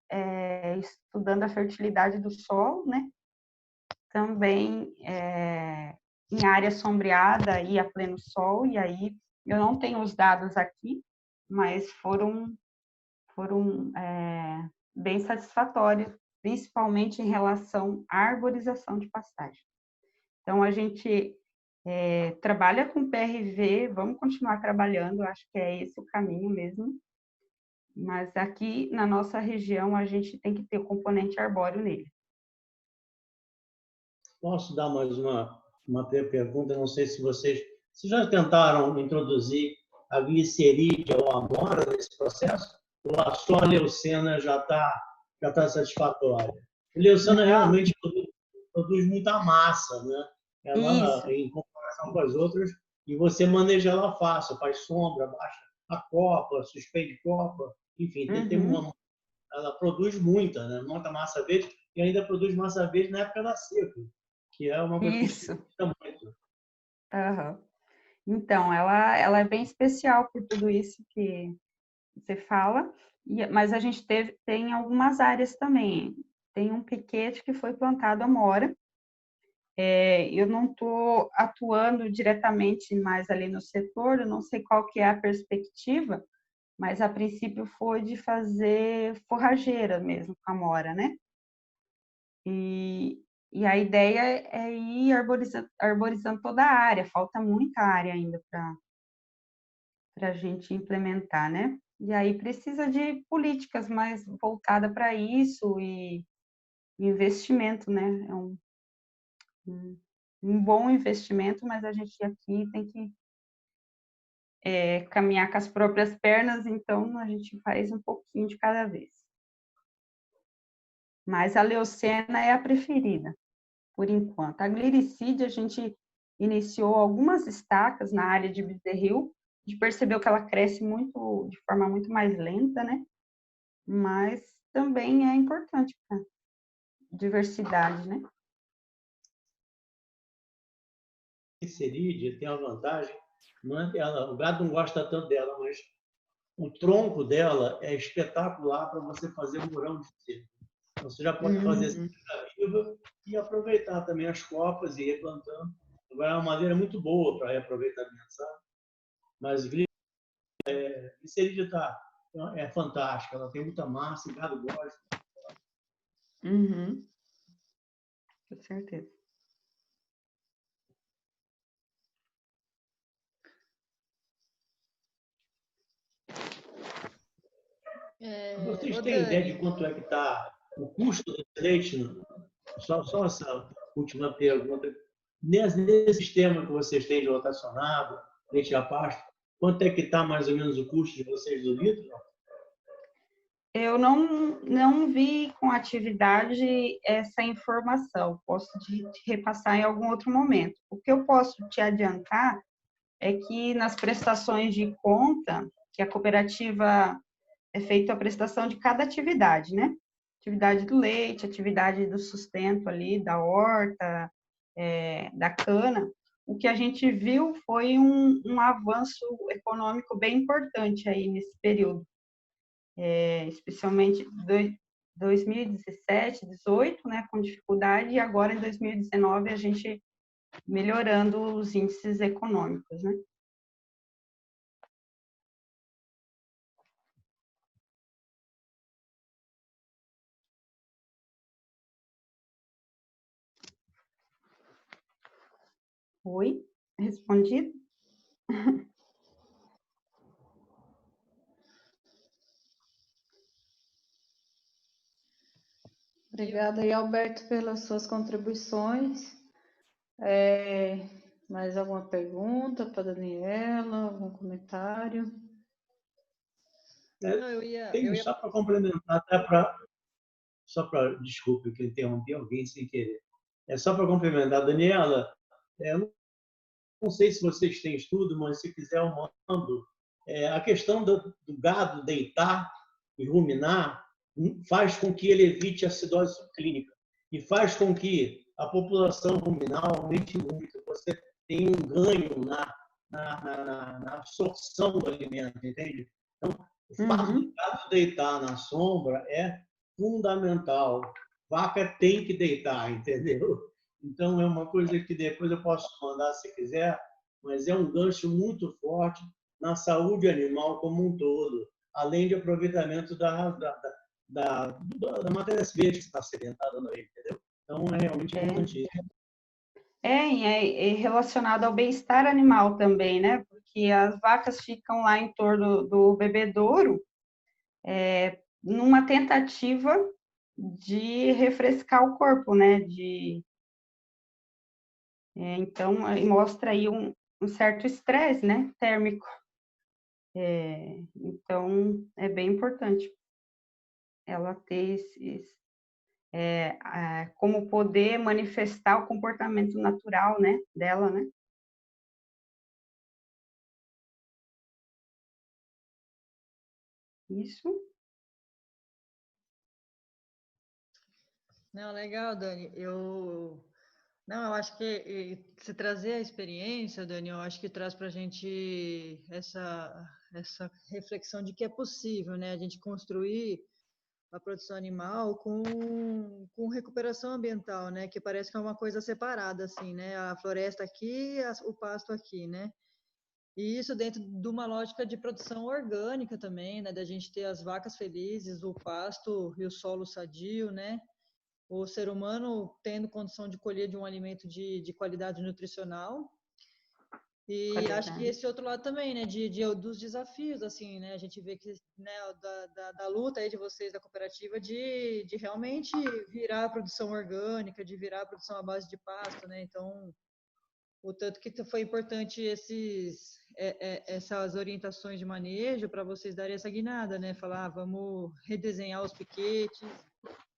estudando a fertilidade do solo, né? Também em área sombreada e a pleno sol, e aí eu não tenho os dados aqui, mas foram bem satisfatórios, principalmente em relação à arborização de pastagem. Então, a gente trabalha com PRV, vamos continuar trabalhando, acho que é esse o caminho mesmo, mas aqui na nossa região a gente tem que ter o componente arbóreo nele.
Posso dar mais uma pergunta? Não sei se vocês já tentaram introduzir a glicerídea ou a amora nesse processo, ou só a leucena já tá satisfatória? A leucena realmente produz muita massa, né? Ela,
Isso.
em comparação com as outras, e você maneja ela fácil, faz sombra, baixa a copa, suspende copa, enfim, tem uma ela produz muita, né? Muita massa verde e ainda produz massa verde na época da seca, que é uma coisa que
Isso.
custa muito.
Aham. Então, ela é bem especial por tudo isso que você fala, mas a gente tem algumas áreas também. Tem um piquete que foi plantado amora. Eu não estou atuando diretamente mais ali no setor, eu não sei qual que é a perspectiva, mas a princípio foi de fazer forrageira mesmo com amora, né? E a ideia é ir arborizando toda a área, falta muita área ainda para a gente implementar, né? E aí precisa de políticas mais voltadas para isso e investimento, né? É um bom investimento, mas a gente aqui tem que caminhar com as próprias pernas, então a gente faz um pouquinho de cada vez. Mas a leucena é a preferida, por enquanto. A glericídia, a gente iniciou algumas estacas na área de bezerril, a gente percebeu que ela cresce muito, de forma muito mais lenta, né? Mas também é importante para diversidade, né?
A glicídia tem uma vantagem, não é dela, o gado não gosta tanto dela, mas o tronco dela é espetacular para você fazer murão de cerca. Então, você já pode fazer cerca viva e aproveitar também as copas e ir replantando. Agora, é uma maneira muito boa para reaproveitamento, sabe? Mas glicerídea é fantástica, ela tem muita massa, o gado gosta.
Uhum. Com certeza.
Vocês
Ô,
têm ideia de
Dani,
quanto é que está o custo desse leite? Só essa última pergunta. Nesse sistema que vocês têm de rotacionado, leite a pasto, quanto é que está mais ou menos o custo de vocês do litro?
Eu não vi com atividade essa informação, posso te repassar em algum outro momento. O que eu posso te adiantar é que nas prestações de conta, que a cooperativa é feita a prestação de cada atividade, né? Atividade do leite, atividade do sustento ali, da horta, da cana. O que a gente viu foi um avanço econômico bem importante aí nesse período, especialmente 2017, 2018, né, com dificuldade, e agora em 2019 a gente melhorando os índices econômicos, né? Oi? Respondido?
obrigada aí, Alberto, pelas suas contribuições. Mais alguma pergunta para a Daniela? Algum comentário?
Não, eu ia
Só para complementar, desculpe que eu interrompi alguém sem querer. É só para complementar, Daniela, eu não sei se vocês têm estudo, mas se quiser eu mando. A questão do gado deitar e ruminar faz com que ele evite acidose clínica e faz com que a população ruminal aumente muito. Você tem um ganho na absorção do alimento, entende? Então, o fato do gado deitar na sombra é fundamental. Vaca tem que deitar, entendeu? Então, é uma coisa que depois eu posso mandar se quiser, mas é um gancho muito forte na saúde animal como um todo, além de aproveitamento da matéria verde que está sedimentada aí, entendeu? Então, é realmente importante.
É relacionado ao bem-estar animal também, né? Porque as vacas ficam lá em torno do bebedouro, numa tentativa de refrescar o corpo, né? Então, mostra aí um certo estresse, né? Térmico. Então, é bem importante ela ter como poder manifestar o comportamento natural, né? Dela, né? Isso.
Não, legal, Dani. Não, eu acho que se trazer a experiência, Dani, eu acho que traz para a gente essa reflexão de que é possível, né? A gente construir a produção animal com recuperação ambiental, né? Que parece que é uma coisa separada, assim, né? A floresta aqui, o pasto aqui, né? E isso dentro de uma lógica de produção orgânica também, né? Da gente ter as vacas felizes, o pasto e o solo sadio, né? O ser humano tendo condição de colher de um alimento de qualidade nutricional. E acho que
Qualidade.
esse outro lado também, né, dos desafios, assim, né, a gente vê que, né, da luta aí de vocês, da cooperativa, de realmente virar a produção orgânica, de virar a produção à base de pasto, né, então, o tanto que foi importante essas orientações de manejo para vocês darem essa guinada, né, falar, vamos redesenhar os piquetes,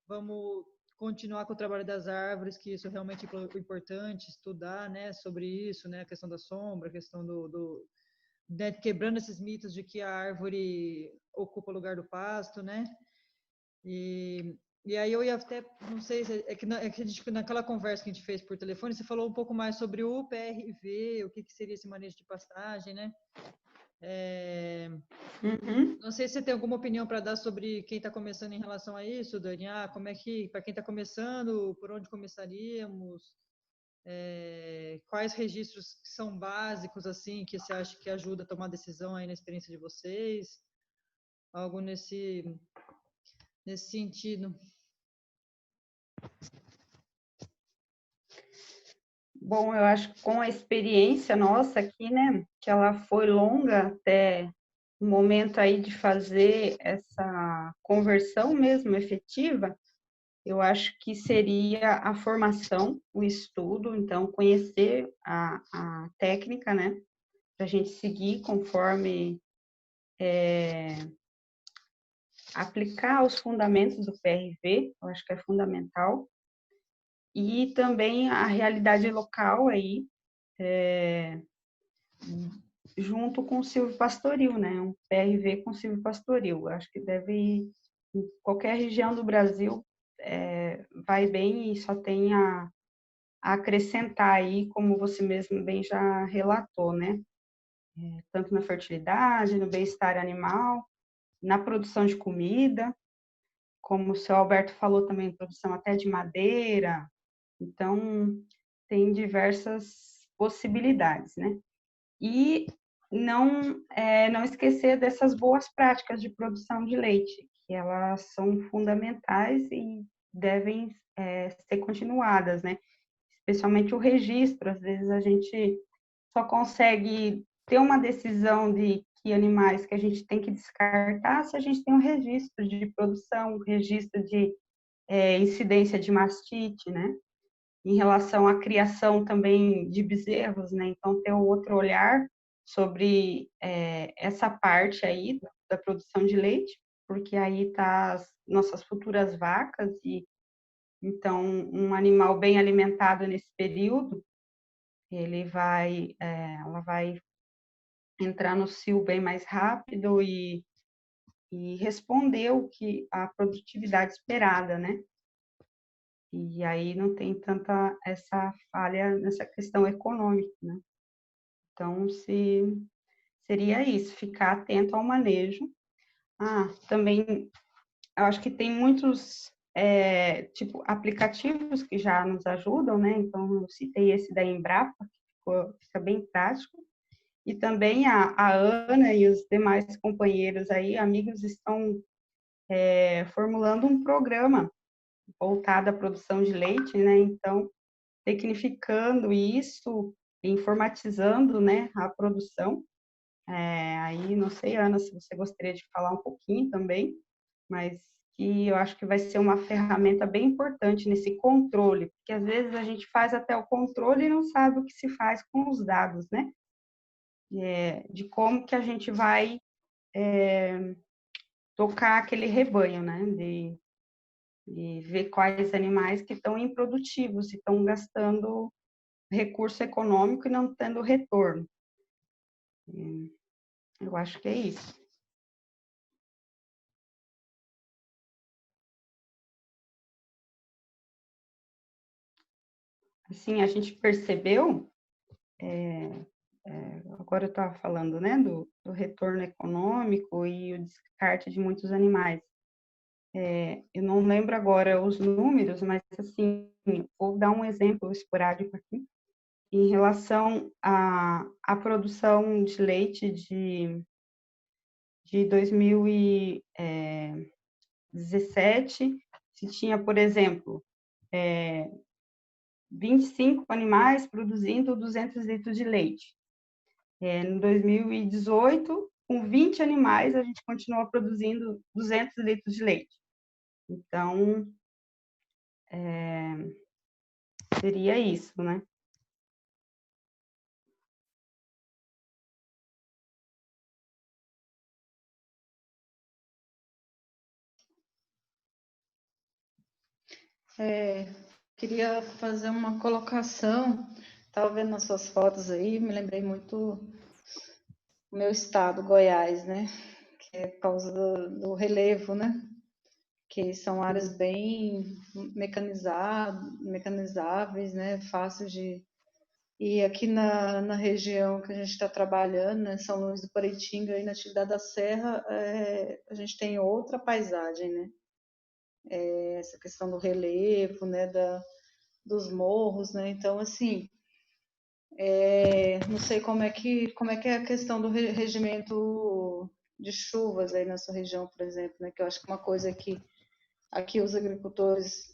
vamos continuar com o trabalho das árvores, que isso é realmente importante, estudar, né, sobre isso, né, a questão da sombra, a questão né, quebrando esses mitos de que a árvore ocupa o lugar do pasto, né, e aí eu ia até, não sei, naquela conversa que a gente fez por telefone, você falou um pouco mais sobre o PRV, o que seria esse manejo de pastagem, né,
Uhum.
não sei se você tem alguma opinião para dar sobre quem está começando em relação a isso, Dani. Como é que, para quem está começando, por onde começaríamos? Quais registros que são básicos, assim, que você acha que ajuda a tomar decisão aí na experiência de vocês? Algo nesse sentido.
Bom, eu acho que com a experiência nossa aqui, né, que ela foi longa até o momento aí de fazer essa conversão mesmo efetiva, eu acho que seria a formação, o estudo, então conhecer a técnica, né, para a gente seguir conforme aplicar os fundamentos do PRV, eu acho que é fundamental, e também a realidade local aí, junto com o silvopastoril, né? Um PRV com silvopastoril. Acho que deve ir em qualquer região do Brasil, vai bem e só tem a acrescentar aí, como você mesmo bem já relatou, né? Tanto na fertilidade, no bem-estar animal, na produção de comida, como o seu Alberto falou também, produção até de madeira. Então, tem diversas possibilidades, né? E não esquecer dessas boas práticas de produção de leite, que elas são fundamentais e devem ser continuadas, né? Especialmente o registro, às vezes a gente só consegue ter uma decisão de que animais que a gente tem que descartar se a gente tem um registro de produção, um registro de incidência de mastite, né? Em relação à criação também de bezerros, né? Então, ter um outro olhar sobre essa parte aí da produção de leite, porque aí tá as nossas futuras vacas e então um animal bem alimentado nesse período, ela vai entrar no cio bem mais rápido e responder o que a produtividade esperada, né? E aí não tem tanta essa falha nessa questão econômica, né? Então, seria isso, ficar atento ao manejo. Também, eu acho que tem muitos, tipo, aplicativos que já nos ajudam, né? Então, eu citei esse da Embrapa, que fica bem prático. E também a Ana e os demais companheiros aí, amigos, estão formulando um programa voltado à produção de leite, né? Então, tecnificando isso, informatizando, né, a produção. Aí, não sei, Ana, se você gostaria de falar um pouquinho também, mas que eu acho que vai ser uma ferramenta bem importante nesse controle, porque às vezes a gente faz até o controle e não sabe o que se faz com os dados, né? De como que a gente vai tocar aquele rebanho, né? De ver quais animais que estão improdutivos e estão gastando recurso econômico e não tendo retorno. Eu acho que é isso. assim, a gente percebeu, agora eu estava falando, né, do retorno econômico e o descarte de muitos animais. Eu não lembro agora os números, mas, assim, vou dar um exemplo esporádico aqui. Em relação à produção de leite de 2017, se tinha, por exemplo, 25 animais produzindo 200 litros de leite. Em 2018, com 20 animais, a gente continua produzindo 200 litros de leite. Então, seria isso, né?
Queria fazer uma colocação. Estava vendo nas suas fotos aí, me lembrei muito do meu estado, Goiás, né? Que é por causa do relevo, né? Que são áreas bem mecanizáveis, né? Fáceis de... E aqui na região que a gente está trabalhando, né? São Luís do Paraitinga, aí na atividade da Serra, a gente tem outra paisagem, né? Essa questão do relevo, né? Dos morros, né? Então, assim, não sei como é que é a questão do regimento de chuvas aí na sua região, por exemplo, né? Que eu acho que uma coisa que aqui os agricultores,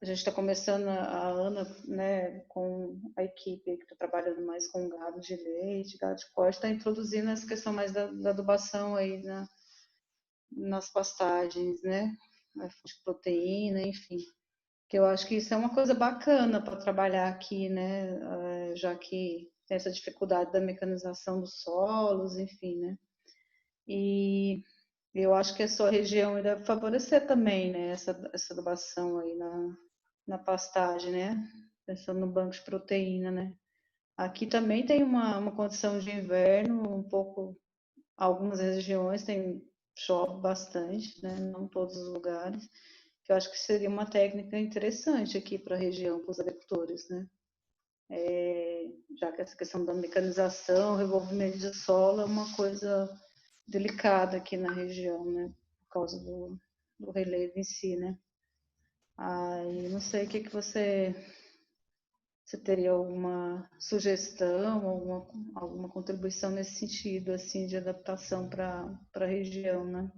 a gente está começando a Ana, né, com a equipe que está trabalhando mais com gado de leite, gado de corte, está introduzindo essa questão mais da adubação aí nas pastagens, né? De proteína, enfim. Que eu acho que isso é uma coisa bacana para trabalhar aqui, né? Já que tem essa dificuldade da mecanização dos solos, enfim, né? E eu acho que a sua região deve favorecer também, né? Essa adubação aí na pastagem, né? Pensando no banco de proteína, né? Aqui também tem uma condição de inverno, um pouco, algumas regiões chove bastante, né? Não todos os lugares, que eu acho que seria uma técnica interessante aqui para a região, para os agricultores, né? Já que essa questão da mecanização, revolvimento de solo é uma coisa delicada aqui na região, né? Por causa do relevo em si, né? Aí, não sei o que você teria alguma sugestão, alguma contribuição nesse sentido, assim, de adaptação para a região, né?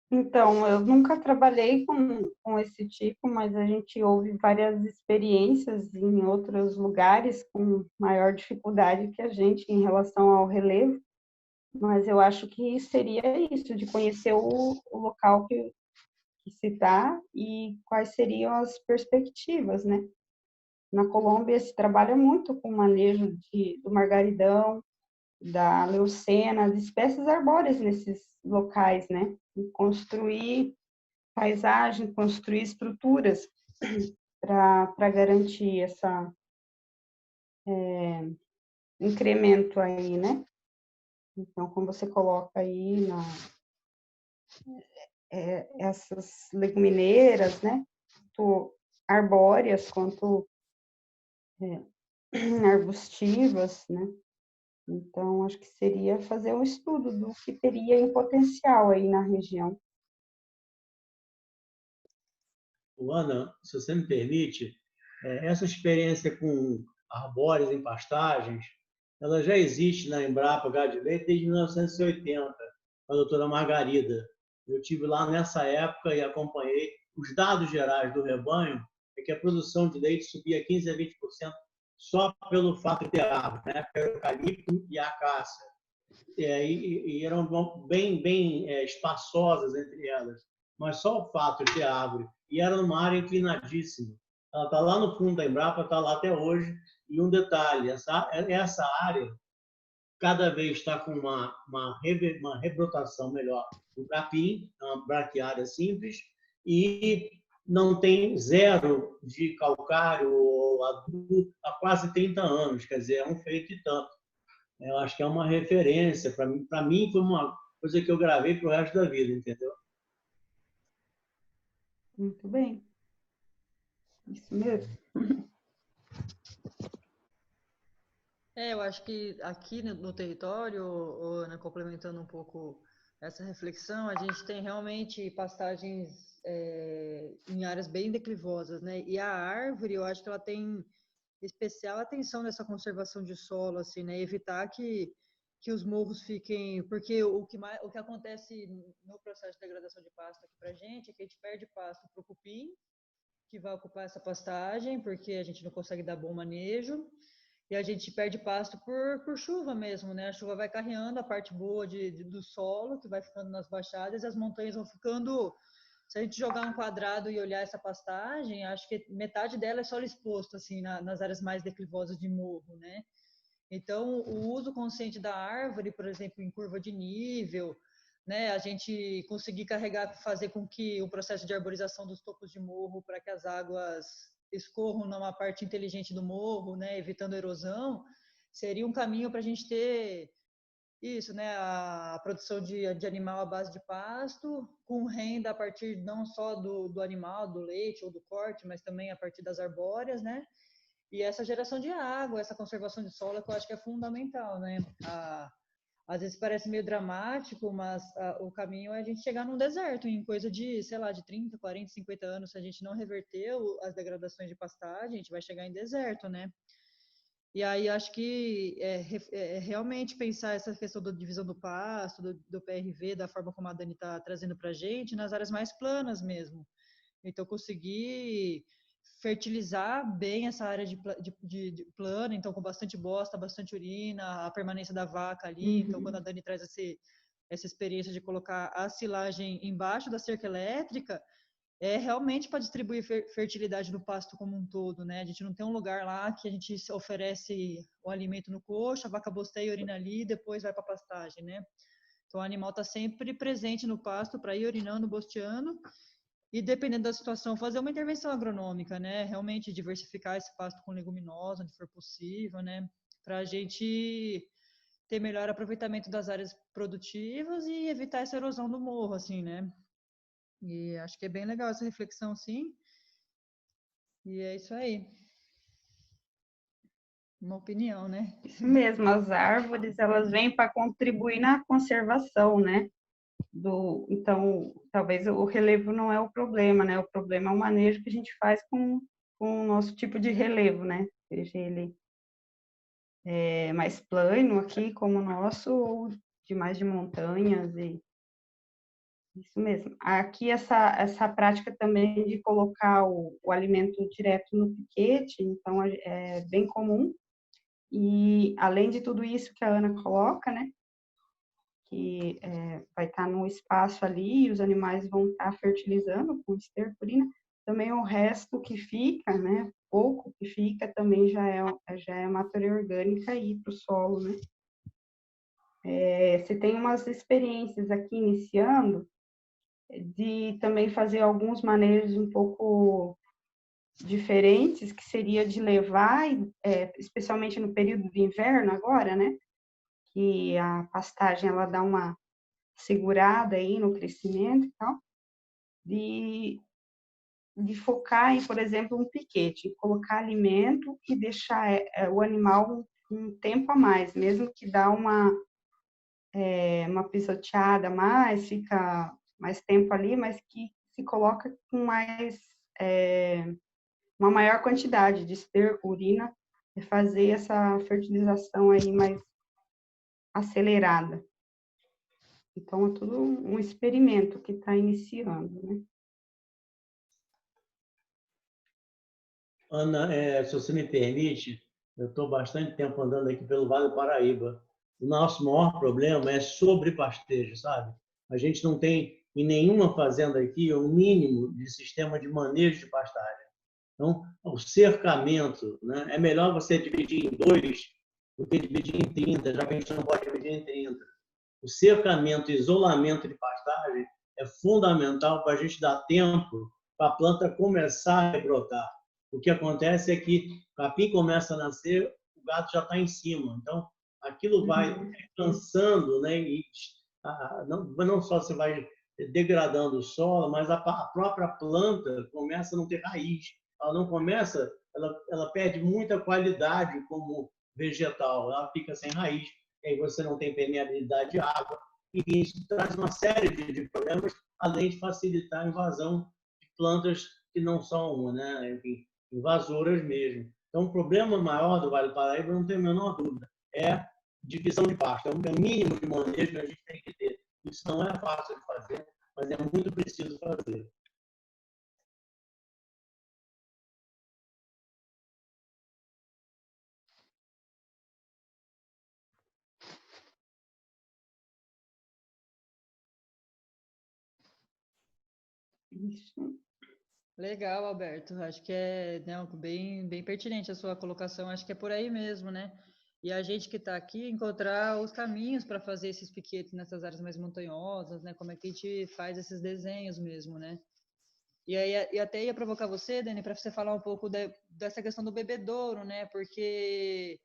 Então, eu nunca trabalhei com esse tipo, mas a gente ouve várias experiências em outros lugares com maior dificuldade que a gente em relação ao relevo, mas eu acho que seria isso, de conhecer o local que se está e quais seriam as perspectivas, né? Na Colômbia se trabalha muito com o manejo do margaridão, da leucena, de espécies arbóreas nesses locais, né? E construir paisagem, construir estruturas para garantir essa incremento aí, né? Então, como você coloca aí essas legumineiras, né? Tanto arbóreas quanto arbustivas, né? Então, acho que seria fazer um estudo do que teria em potencial aí na região.
Ana, se você me permite, essa experiência com arbóreas em pastagens, ela já existe na Embrapa Gado de Leite desde 1980, com a doutora Margarida. Eu tive lá nessa época e acompanhei os dados gerais do rebanho, é que a produção de leite subia 15% a 20% só pelo fato de ter árvore, né? Pelo eucalipto e a acácia. E eram bem espaçosas entre elas. Mas só o fato de ter árvore, e era numa área inclinadíssima. Ela está lá no fundo da Embrapa, está lá até hoje. E um detalhe, essa área cada vez está com uma rebrotação melhor do capim, uma braquiária simples, e não tem zero de calcário ou adubo há quase 30 anos, quer dizer, é um feito e tanto. Eu acho que é uma referência, para mim foi uma coisa que eu gravei para o resto da vida, entendeu?
Muito bem. Isso mesmo.
Eu acho que aqui no território, Ana, complementando um pouco essa reflexão, a gente tem realmente pastagens em áreas bem declivosas, né? E a árvore, eu acho que ela tem especial atenção nessa conservação de solo, assim, né? Evitar que os morros fiquem... Porque o que acontece no processo de degradação de pasto aqui pra gente é que a gente perde pasto para o cupim, que vai ocupar essa pastagem, porque a gente não consegue dar bom manejo, e a gente perde pasto por chuva mesmo, né? A chuva vai carreando a parte boa do solo, que vai ficando nas baixadas, e as montanhas vão ficando... Se a gente jogar um quadrado e olhar essa pastagem, acho que metade dela é solo exposto, assim, nas áreas mais declivosas de morro, né? Então, o uso consciente da árvore, por exemplo, em curva de nível, né? A gente conseguir carregar, fazer com que o processo de arborização dos topos de morro, para que as águas escorram numa parte inteligente do morro, né? Evitando erosão, seria um caminho para a gente ter isso, né? A produção de animal à base de pasto, com renda a partir não só do animal, do leite ou do corte, mas também a partir das arbóreas, né? E essa geração de água, essa conservação de solo, que eu acho que é fundamental, né? Às vezes parece meio dramático, mas o caminho é a gente chegar num deserto em coisa de, sei lá, de 30, 40, 50 anos. Se a gente não reverter as degradações de pastagem, a gente vai chegar em deserto, né? E aí acho que realmente pensar essa questão da divisão do pasto, do PRV, da forma como a Dani está trazendo para a gente, nas áreas mais planas mesmo. Então, conseguir fertilizar bem essa área de plano, então com bastante bosta, bastante urina, a permanência da vaca ali. Então, quando a Dani traz essa experiência de colocar a silagem embaixo da cerca elétrica, é realmente para distribuir fertilidade no pasto como um todo, né? A gente não tem um lugar lá que a gente oferece o alimento no coxo, a vaca bosteia e urina ali e depois vai para a pastagem, né? Então, o animal está sempre presente no pasto para ir urinando, bosteando e, dependendo da situação, fazer uma intervenção agronômica, né? Realmente diversificar esse pasto com leguminosa, onde for possível, né? Para a gente ter melhor aproveitamento das áreas produtivas e evitar essa erosão do morro, assim, né? E acho que é bem legal essa reflexão, sim. E é isso aí. Uma opinião, né?
Isso mesmo, as árvores, elas vêm para contribuir na conservação, né? Então, talvez o relevo não é o problema, né? O problema é o manejo que a gente faz com o nosso tipo de relevo, né? Seja ele mais plano aqui, como o nosso, ou de montanhas, e isso mesmo. Aqui, essa prática também de colocar o alimento direto no piquete, então, é bem comum. E, além de tudo isso que a Ana coloca, né? Que vai estar no espaço ali e os animais vão estar fertilizando com esterco, urina, também o resto que fica, né, pouco que fica, também já é matéria orgânica aí para o solo, né. Você tem umas experiências aqui iniciando de também fazer alguns manejos um pouco diferentes, que seria de levar, especialmente no período de inverno agora, né, que a pastagem ela dá uma segurada aí no crescimento e tal, de focar em, por exemplo, um piquete, colocar alimento e deixar o animal um tempo a mais, mesmo que dá uma pisoteada a mais, fica mais tempo ali, mas que se coloca com uma maior quantidade de esterco, urina, e fazer essa fertilização aí mais acelerada. Então, é tudo um experimento que está iniciando, né?
Ana, se você me permite, eu estou bastante tempo andando aqui pelo Vale do Paraíba. O nosso maior problema é sobrepastejo, sabe? A gente não tem em nenhuma fazenda aqui o mínimo de sistema de manejo de pastagem. Então, o cercamento, né? É melhor você dividir em 2 do que dividir em 30, já que a gente não pode dividir em 30. O cercamento e isolamento de pastagem é fundamental para a gente dar tempo para a planta começar a rebrotar. O que acontece é que o capim começa a nascer, o gato já está em cima. Então, aquilo vai cansando, né? E não só você vai degradando o solo, mas a própria planta começa a não ter raiz. ela não começa, ela perde muita qualidade como vegetal, ela fica sem raiz, e aí você não tem permeabilidade de água, e isso traz uma série de problemas, além de facilitar a invasão de plantas que não são, né, enfim, invasoras mesmo. Então, o problema maior do Vale do Paraíba, não tenho a menor dúvida, é divisão de pasto. É o mínimo de manejo que a gente tem que ter. Isso não é fácil de fazer, mas é muito preciso fazer.
Isso.
Legal, Alberto. Acho que é, né, bem pertinente a sua colocação. Acho que é por aí mesmo, né? E a gente que está aqui encontrar os caminhos para fazer esses piquetes nessas áreas mais montanhosas, né? Como é que a gente faz esses desenhos mesmo, né? E aí e até ia provocar você, Dani, para você falar um pouco dessa questão do bebedouro, né? Porque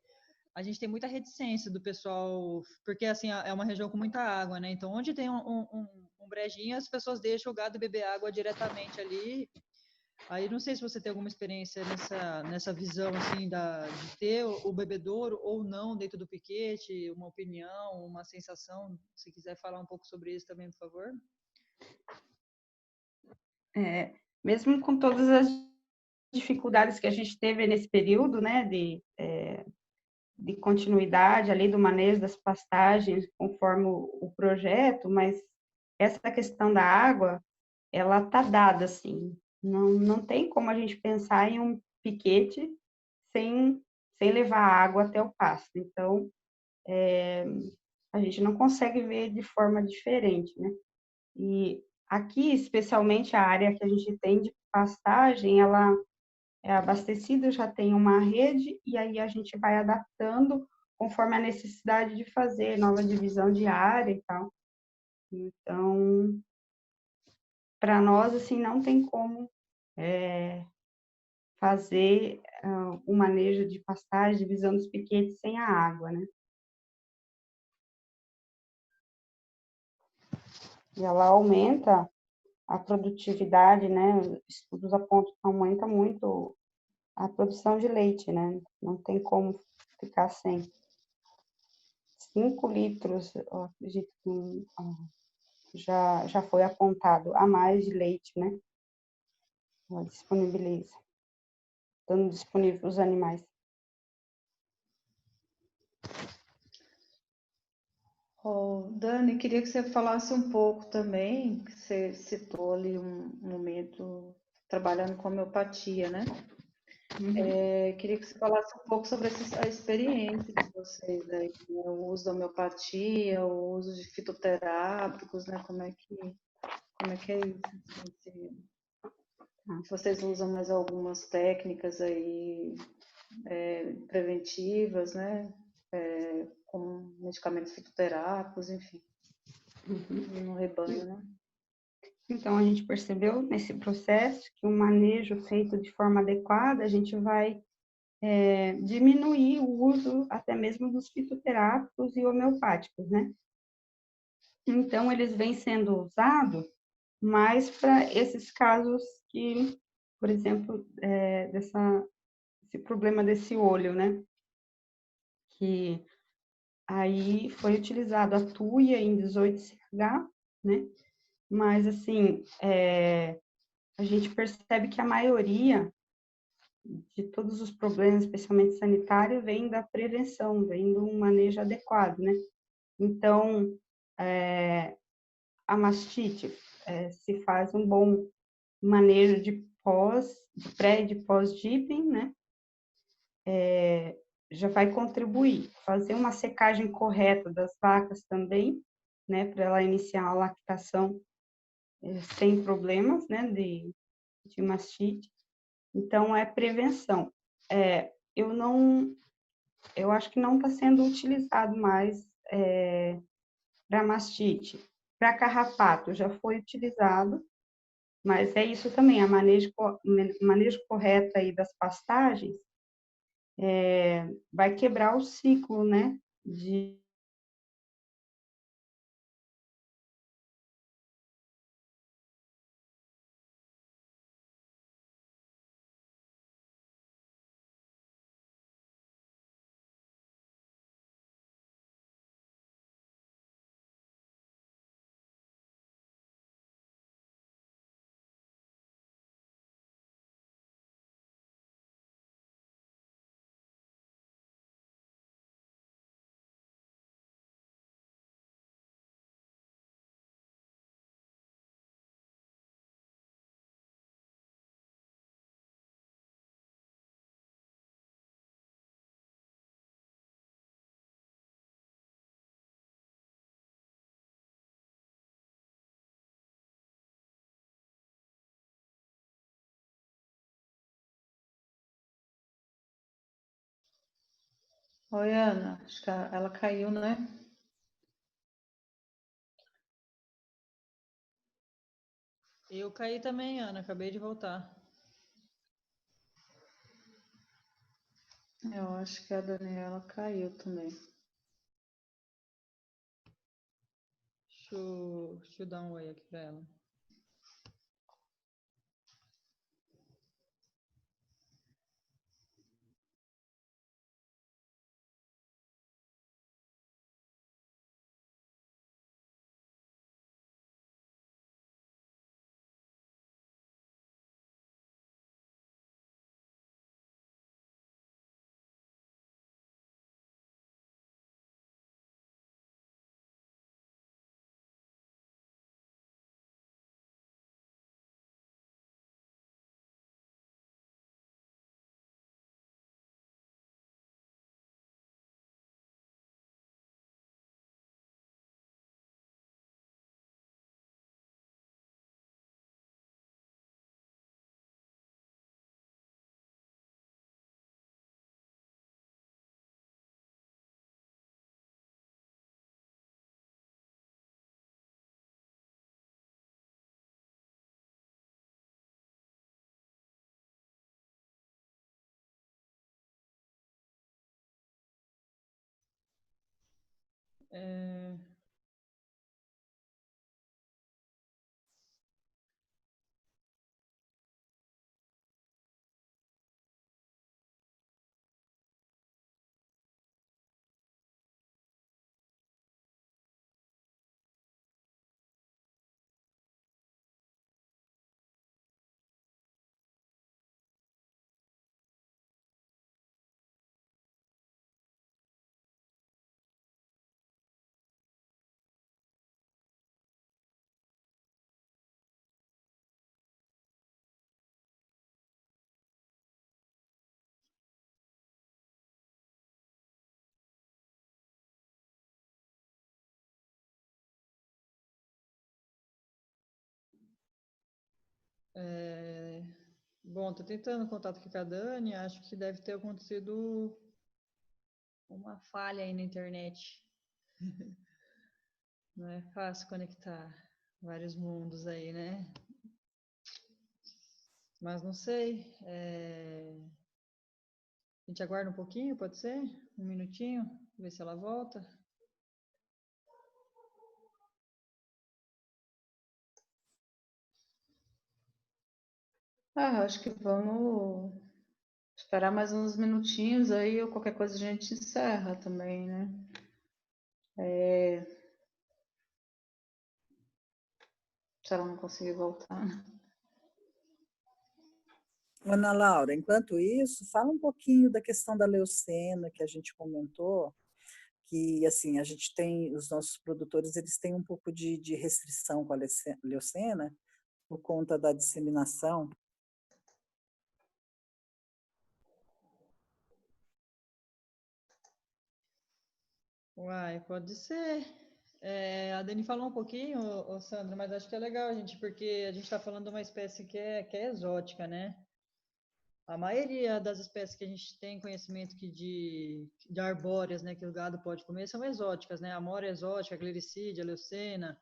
a gente tem muita reticência do pessoal, porque assim é uma região com muita água, né? Então, onde tem um brejinho, as pessoas deixam o gado beber água diretamente ali. Aí não sei se você tem alguma experiência nessa visão assim de ter o bebedouro ou não dentro do piquete, uma opinião, uma sensação. Se quiser falar um pouco sobre isso também, por favor.
Mesmo com todas as dificuldades que a gente teve nesse período, né, de continuidade ali do manejo das pastagens conforme o projeto, mas essa questão da água, ela tá dada, assim, não tem como a gente pensar em um piquete sem levar água até o pasto. Então, a gente não consegue ver de forma diferente, né? E aqui, especialmente a área que a gente tem de pastagem, ela é abastecida, já tem uma rede, e aí a gente vai adaptando conforme a necessidade de fazer nova divisão de área e tal. Então, para nós, assim, não tem como fazer o manejo de pastagem, divisão dos piquetes sem a água, né? E ela aumenta a produtividade, né? Estudos apontam que aumenta muito a produção de leite, né? Não tem como ficar sem. 5 litros, eu acredito que já foi apontado a mais de leite, né? Ela disponibiliza, estando disponível para os animais.
Oh, Dani, queria que você falasse um pouco também, que você citou ali um momento trabalhando com homeopatia, né? Queria que você falasse um pouco sobre a experiência de vocês aí, né? O uso da homeopatia, o uso de fitoterápicos, né? Como é que é isso? Assim, se vocês usam mais algumas técnicas aí preventivas, né? Com medicamentos fitoterápicos, enfim, no rebanho, né?
Então, a gente percebeu nesse processo que o manejo feito de forma adequada, a gente vai diminuir o uso até mesmo dos fitoterápicos e homeopáticos, né? Então, eles vêm sendo usados mais para esses casos que, por exemplo, esse problema desse olho, né? Que aí foi utilizado a tuia em 18CH, né? Mas, assim, a gente percebe que a maioria de todos os problemas, especialmente sanitários, vem da prevenção, vem do manejo adequado, né? Então, a mastite, se faz um bom manejo de pré e de pós-dipping, né? Já vai contribuir. Fazer uma secagem correta das vacas também, né? Para ela iniciar a lactação sem problemas, né? De mastite. Então, é prevenção. Eu acho que não está sendo utilizado mais para mastite. Para carrapato, já foi utilizado, mas é isso também, a manejo correto aí das pastagens vai quebrar o ciclo, né, de
Oi, Ana. Acho que ela caiu, né?
Eu caí também, Ana, acabei de voltar.
Eu acho que a Daniela caiu também.
Deixa eu dar um oi aqui para ela. É, é, bom, estou tentando contato aqui com a Dani, acho que deve ter acontecido uma falha aí na internet. Não é fácil conectar vários mundos aí, né? Mas não sei. A gente aguarda um pouquinho, pode ser? Um minutinho, ver se ela volta.
Acho que vamos esperar mais uns minutinhos aí, ou qualquer coisa a gente encerra também, né? Se ela não conseguir voltar.
Ana Laura, enquanto isso, fala um pouquinho da questão da leucena que a gente comentou, que assim a gente tem, os nossos produtores eles têm um pouco de restrição com a leucena por conta da disseminação.
Uai, pode ser. A Dani falou um pouquinho, Sandra, mas acho que é legal, gente, porque a gente está falando de uma espécie que é exótica, né? A maioria das espécies que a gente tem conhecimento de arbóreas, né, que o gado pode comer, são exóticas, né? A amora é exótica, a glericídia, a leucena,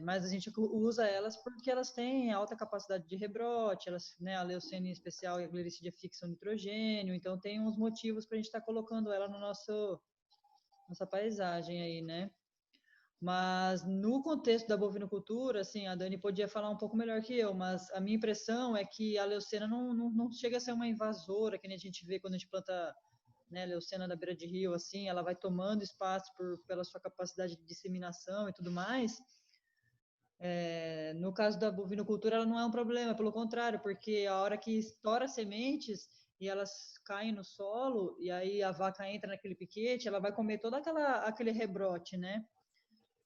mas a gente usa elas porque elas têm alta capacidade de rebrote, elas, né, a leucena em especial e a glericídia fixam nitrogênio, então tem uns motivos para a gente estar colocando ela no nossa paisagem aí, né? Mas no contexto da bovinocultura, assim, a Dani podia falar um pouco melhor que eu, mas a minha impressão é que a leucena não chega a ser uma invasora, que nem a gente vê quando a gente planta, né, leucena na beira de rio, assim, ela vai tomando espaço pela sua capacidade de disseminação e tudo mais. No caso da bovinocultura, ela não é um problema, pelo contrário, porque a hora que estoura sementes e elas caem no solo, e aí a vaca entra naquele piquete, ela vai comer todo aquele rebrote, né?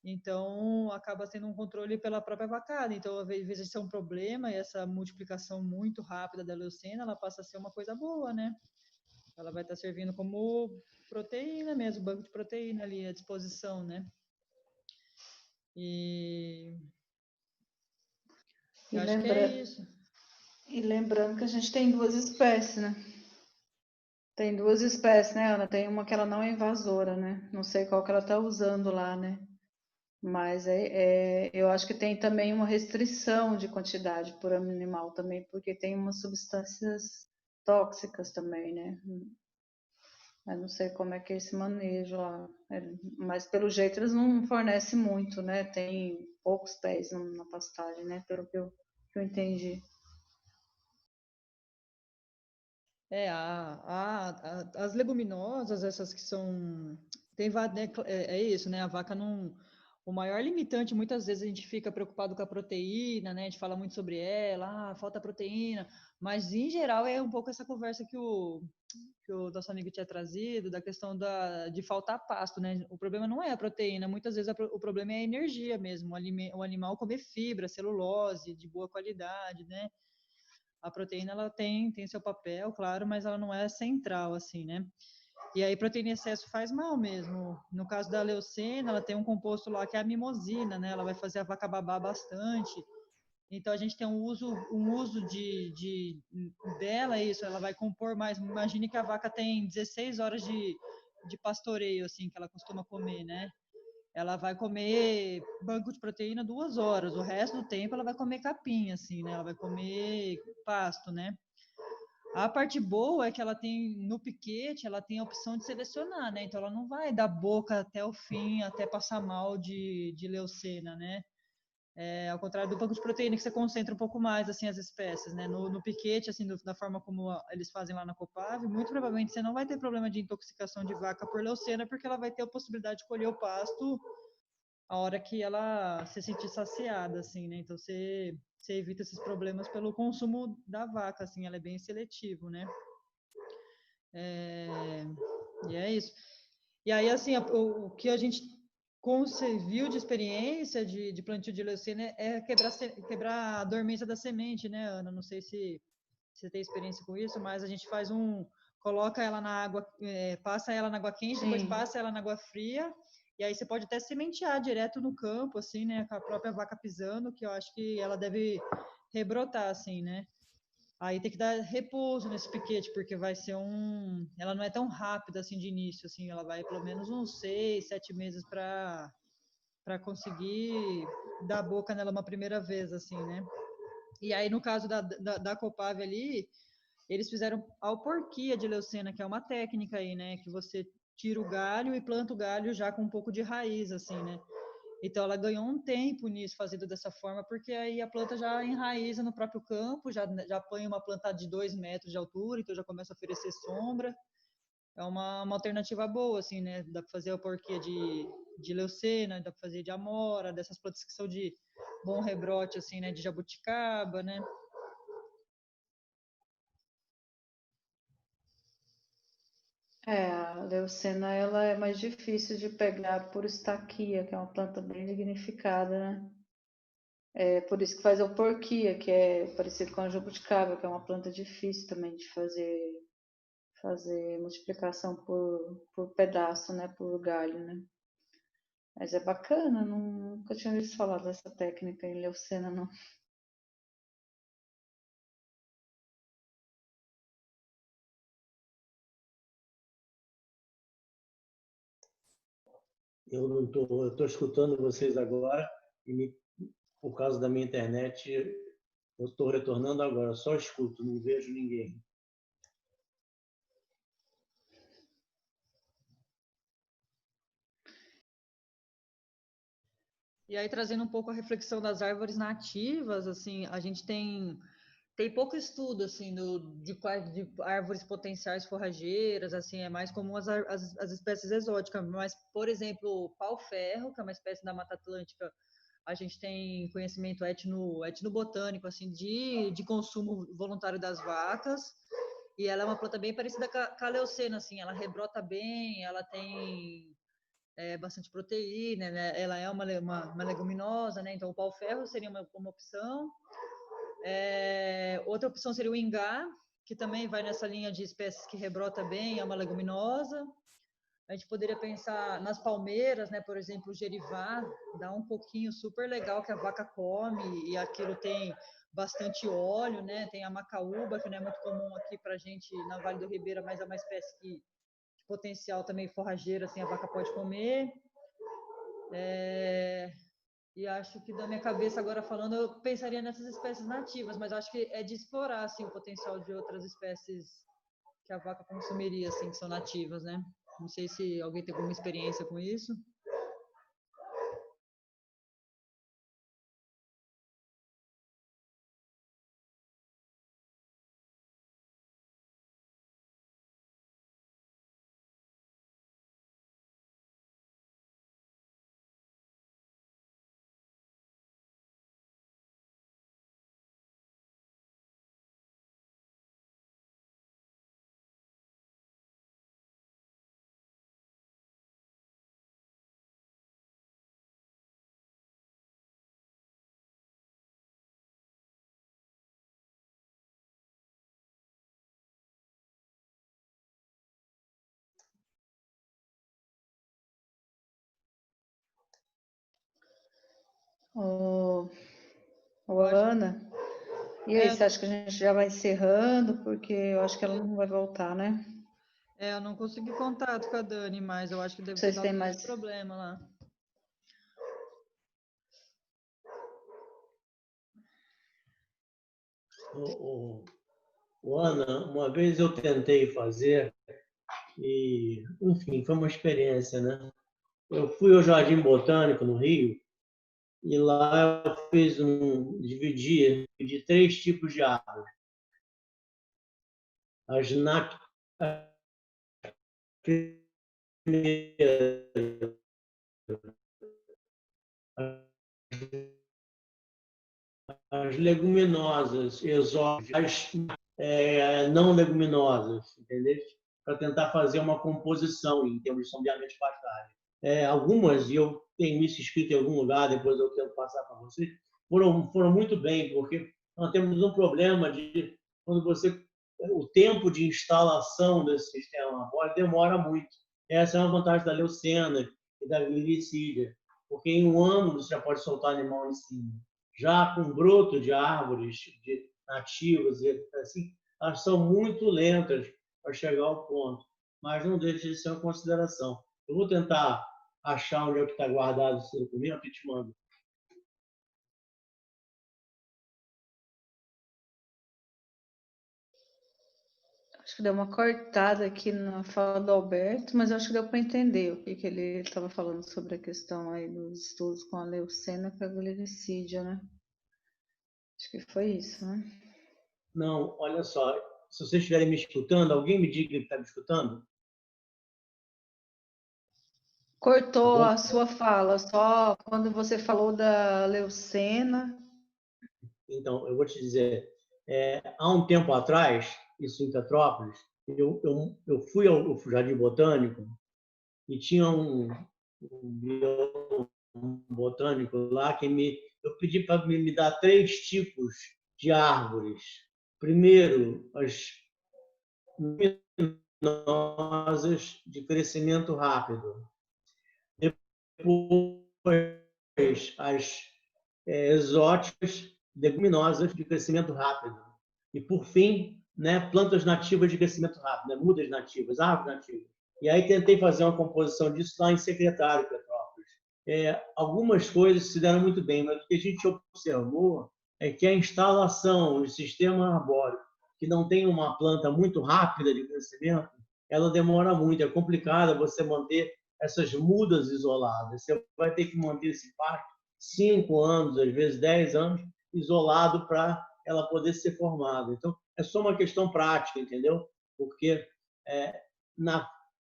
Então, acaba sendo um controle pela própria vacada. Então, às vezes de ser um problema, e essa multiplicação muito rápida da leucena, ela passa a ser uma coisa boa, né? Ela vai estar servindo como proteína mesmo, banco de proteína ali à disposição, né? E
E,
eu acho que é
lembra...
isso.
e lembrando que a gente tem duas espécies, né? Tem duas espécies, né, Ana? Tem uma que ela não é invasora, né? Não sei qual que ela tá usando lá, né? Mas eu acho que tem também uma restrição de quantidade por animal também, porque tem umas substâncias tóxicas também, né? Eu não sei como é que é esse manejo lá. Mas pelo jeito eles não fornecem muito, né? Tem poucos pés na pastagem, né? Pelo que eu entendi.
As leguminosas, essas que são. Né, é isso, né? A vaca não. O maior limitante, muitas vezes a gente fica preocupado com a proteína, né? A gente fala muito sobre ela, falta proteína, mas em geral é um pouco essa conversa que o nosso amigo tinha trazido, da questão de faltar pasto, né? O problema não é a proteína, muitas vezes o problema é a energia mesmo, o animal comer fibra, celulose de boa qualidade, né? A proteína ela tem seu papel, claro, mas ela não é central assim, né? E aí proteína em excesso faz mal mesmo. No caso da leucena, ela tem um composto lá que é a mimosina, né? Ela vai fazer a vaca babar bastante. Então a gente tem um uso dela, é isso, ela vai compor mais. Imagine que a vaca tem 16 horas de pastoreio, assim, que ela costuma comer, né? Ela vai comer banco de proteína 2 horas, o resto do tempo ela vai comer capim, assim, né? Ela vai comer pasto, né? A parte boa é que ela tem, no piquete, ela tem a opção de selecionar, né? Então ela não vai da boca até o fim, até passar mal de leucena, né? Ao contrário do banco de proteína, que você concentra um pouco mais, assim, as espécies, né? No piquete, assim, da forma como eles fazem lá na Copave, muito provavelmente você não vai ter problema de intoxicação de vaca por leucena, porque ela vai ter a possibilidade de colher o pasto a hora que ela se sentir saciada, assim, né? Então você evita esses problemas pelo consumo da vaca, assim, ela é bem seletivo, né? E é isso. E aí, assim, o que a gente viu de experiência de plantio de leucena é quebrar a dormência da semente, né, Ana? Não sei se você tem experiência com isso, mas a gente coloca ela na água, passa ela na água quente, depois
Sim.
passa ela na água fria, e aí você pode até sementear direto no campo, assim, né, com a própria vaca pisando, que eu acho que ela deve rebrotar, assim, né? Aí tem que dar repouso nesse piquete, porque vai ser ela não é tão rápida assim de início, assim, ela vai pelo menos uns 6, 7 meses para conseguir dar boca nela uma primeira vez, assim, né? E aí, no caso da Copave ali, eles fizeram alporquia de leucena, que é uma técnica aí, né? Que você tira o galho e planta o galho já com um pouco de raiz, assim, né? Então, ela ganhou um tempo nisso, fazendo dessa forma, porque aí a planta já enraiza no próprio campo, já põe uma planta de 2 metros de altura, então já começa a oferecer sombra. É uma alternativa boa, assim, né? Dá para fazer a porquia de leucena, dá para fazer de amora, dessas plantas que são de bom rebrote, assim, né? De jabuticaba, né?
A leucena ela é mais difícil de pegar por estaquia, que é uma planta bem lignificada, né? É por isso que faz a porquia, que é parecido com a jabuticaba, que é uma planta difícil também de fazer multiplicação por pedaço, né? Por galho, né? Mas é bacana, nunca tinha visto falar dessa técnica em leucena, não.
Eu estou escutando vocês agora por causa da minha internet, eu estou retornando agora, só escuto, não vejo ninguém.
E aí, trazendo um pouco a reflexão das árvores nativas, assim, a gente tem pouco estudo, assim, de árvores potenciais forrageiras, assim, é mais comum as espécies exóticas, mas, por exemplo, o pau-ferro, que é uma espécie da Mata Atlântica, a gente tem conhecimento etnobotânico, assim, de consumo voluntário das vacas, e ela é uma planta bem parecida com a leucena, assim, ela rebrota bem, ela tem bastante proteína, né? Ela é uma leguminosa, né? Então o pau-ferro seria uma opção. Outra opção seria o ingá, que também vai nessa linha de espécies que rebrota bem, é uma leguminosa. A gente poderia pensar nas palmeiras, né? Por exemplo, o gerivá, dá um pouquinho super legal que a vaca come e aquilo tem bastante óleo, né? Tem a macaúba, que não é muito comum aqui para a gente na Vale do Ribeira, mas é uma espécie que de potencial também forrageiro, assim, a vaca pode comer. E acho que da minha cabeça agora falando, eu pensaria nessas espécies nativas, mas acho que é de explorar assim, o potencial de outras espécies que a vaca consumiria, assim, que são nativas, né? Não sei se alguém tem alguma experiência com isso.
Ô,
Eu acho,
Ana, e aí, você acha que a gente já vai encerrando? Porque eu acho que ela não vai voltar, né?
eu não consegui contato com a Dani, mas eu acho que deve ter
Vocês
dado
têm
algum
mais.
problema lá.
Ana, uma vez eu tentei fazer e, enfim, foi uma experiência, né? Eu fui ao Jardim Botânico no Rio e lá eu fiz dividi 3 tipos de árvores. As nat as leguminosas exóticas, não leguminosas, entendeu? Para tentar fazer uma composição em termos de sombreamento de pastagem. Algumas, e eu tenho isso escrito em algum lugar, depois eu tento passar para vocês, foram muito bem, porque nós temos um problema de quando o tempo de instalação desse sistema demora muito. Essa é uma vantagem da leucena e da glicídia, porque em um ano você já pode soltar animal em cima. Já com broto de árvores nativas, assim, elas são muito lentas para chegar ao ponto, mas não deixa de ser uma consideração. Eu vou tentar achar onde é que está guardado esse documento e te mando.
Acho que deu uma cortada aqui na fala do Alberto, mas acho que deu para entender o que ele estava falando sobre a questão aí dos estudos com a leucena e a glicídia, né? Acho que foi isso, né?
Não, olha só, se vocês estiverem me escutando, alguém me diga que está me escutando? Tá
Cortou
bom?
a sua fala, só quando você falou da leucena.
Então, eu vou te dizer, há um tempo atrás, isso em Petrópolis, eu fui ao Jardim Botânico e tinha um botânico lá que eu pedi para me dar 3 tipos de árvores. Primeiro, as leguminosas de crescimento rápido. Depois, as exóticas leguminosas de crescimento rápido. E, por fim, né, plantas nativas de crescimento rápido, né, mudas nativas, árvores nativas. E aí tentei fazer uma composição disso lá em Secretário, Petrópolis. Algumas coisas se deram muito bem, mas o que a gente observou é que a instalação de sistema arbóreo, que não tem uma planta muito rápida de crescimento, ela demora muito, é complicado você manter essas mudas isoladas. Você vai ter que manter esse parque 5 anos, às vezes 10 anos, isolado para ela poder ser formada. Então, é só uma questão prática, entendeu? Porque, é, na,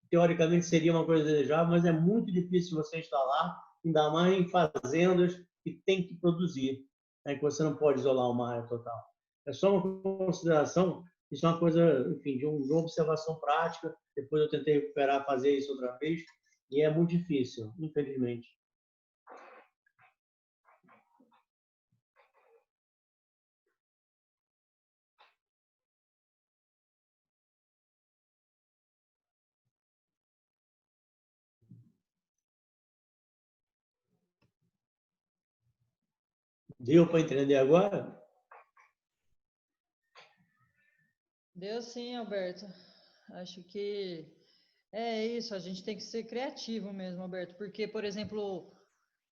teoricamente, seria uma coisa desejável, mas é muito difícil você instalar, ainda mais em fazendas que tem que produzir, né, que você não pode isolar uma área total. É só uma consideração, isso é uma coisa, enfim, de uma observação prática. Depois eu tentei recuperar, fazer isso outra vez, e é muito difícil, infelizmente. Deu para entender agora?
Deu sim, Alberto. Acho que é isso, a gente tem que ser criativo mesmo, Alberto, porque, por exemplo,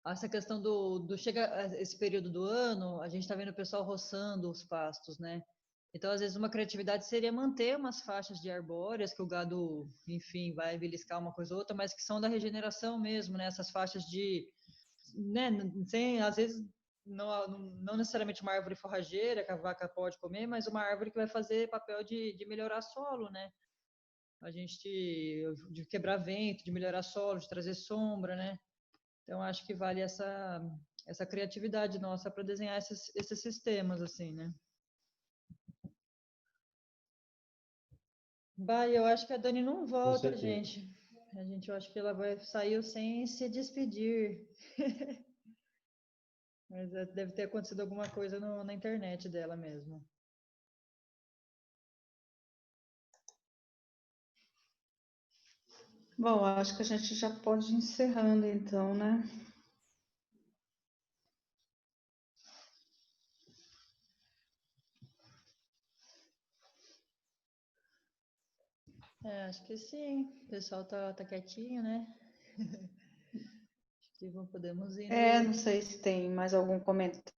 essa questão do chega esse período do ano, a gente está vendo o pessoal roçando os pastos, né? Então, às vezes, uma criatividade seria manter umas faixas de arbóreas que o gado, enfim, vai beliscar uma coisa ou outra, mas que são da regeneração mesmo, né? Essas faixas de, né? Sem, às vezes, não necessariamente uma árvore forrageira que a vaca pode comer, mas uma árvore que vai fazer papel de melhorar solo, né? A gente de quebrar vento, de melhorar solo, de trazer sombra, né? Então acho que vale essa criatividade nossa para desenhar esses sistemas assim, né? Bah, eu acho que a Dani não
Com
volta,
certeza.
gente. Eu acho que ela saiu sem se despedir. Mas deve ter acontecido alguma coisa na internet dela mesmo.
Bom, acho que a gente já pode ir encerrando então, né?
Acho que sim. O pessoal tá quietinho, né? Acho que podemos ir
Não sei se tem mais algum comentário.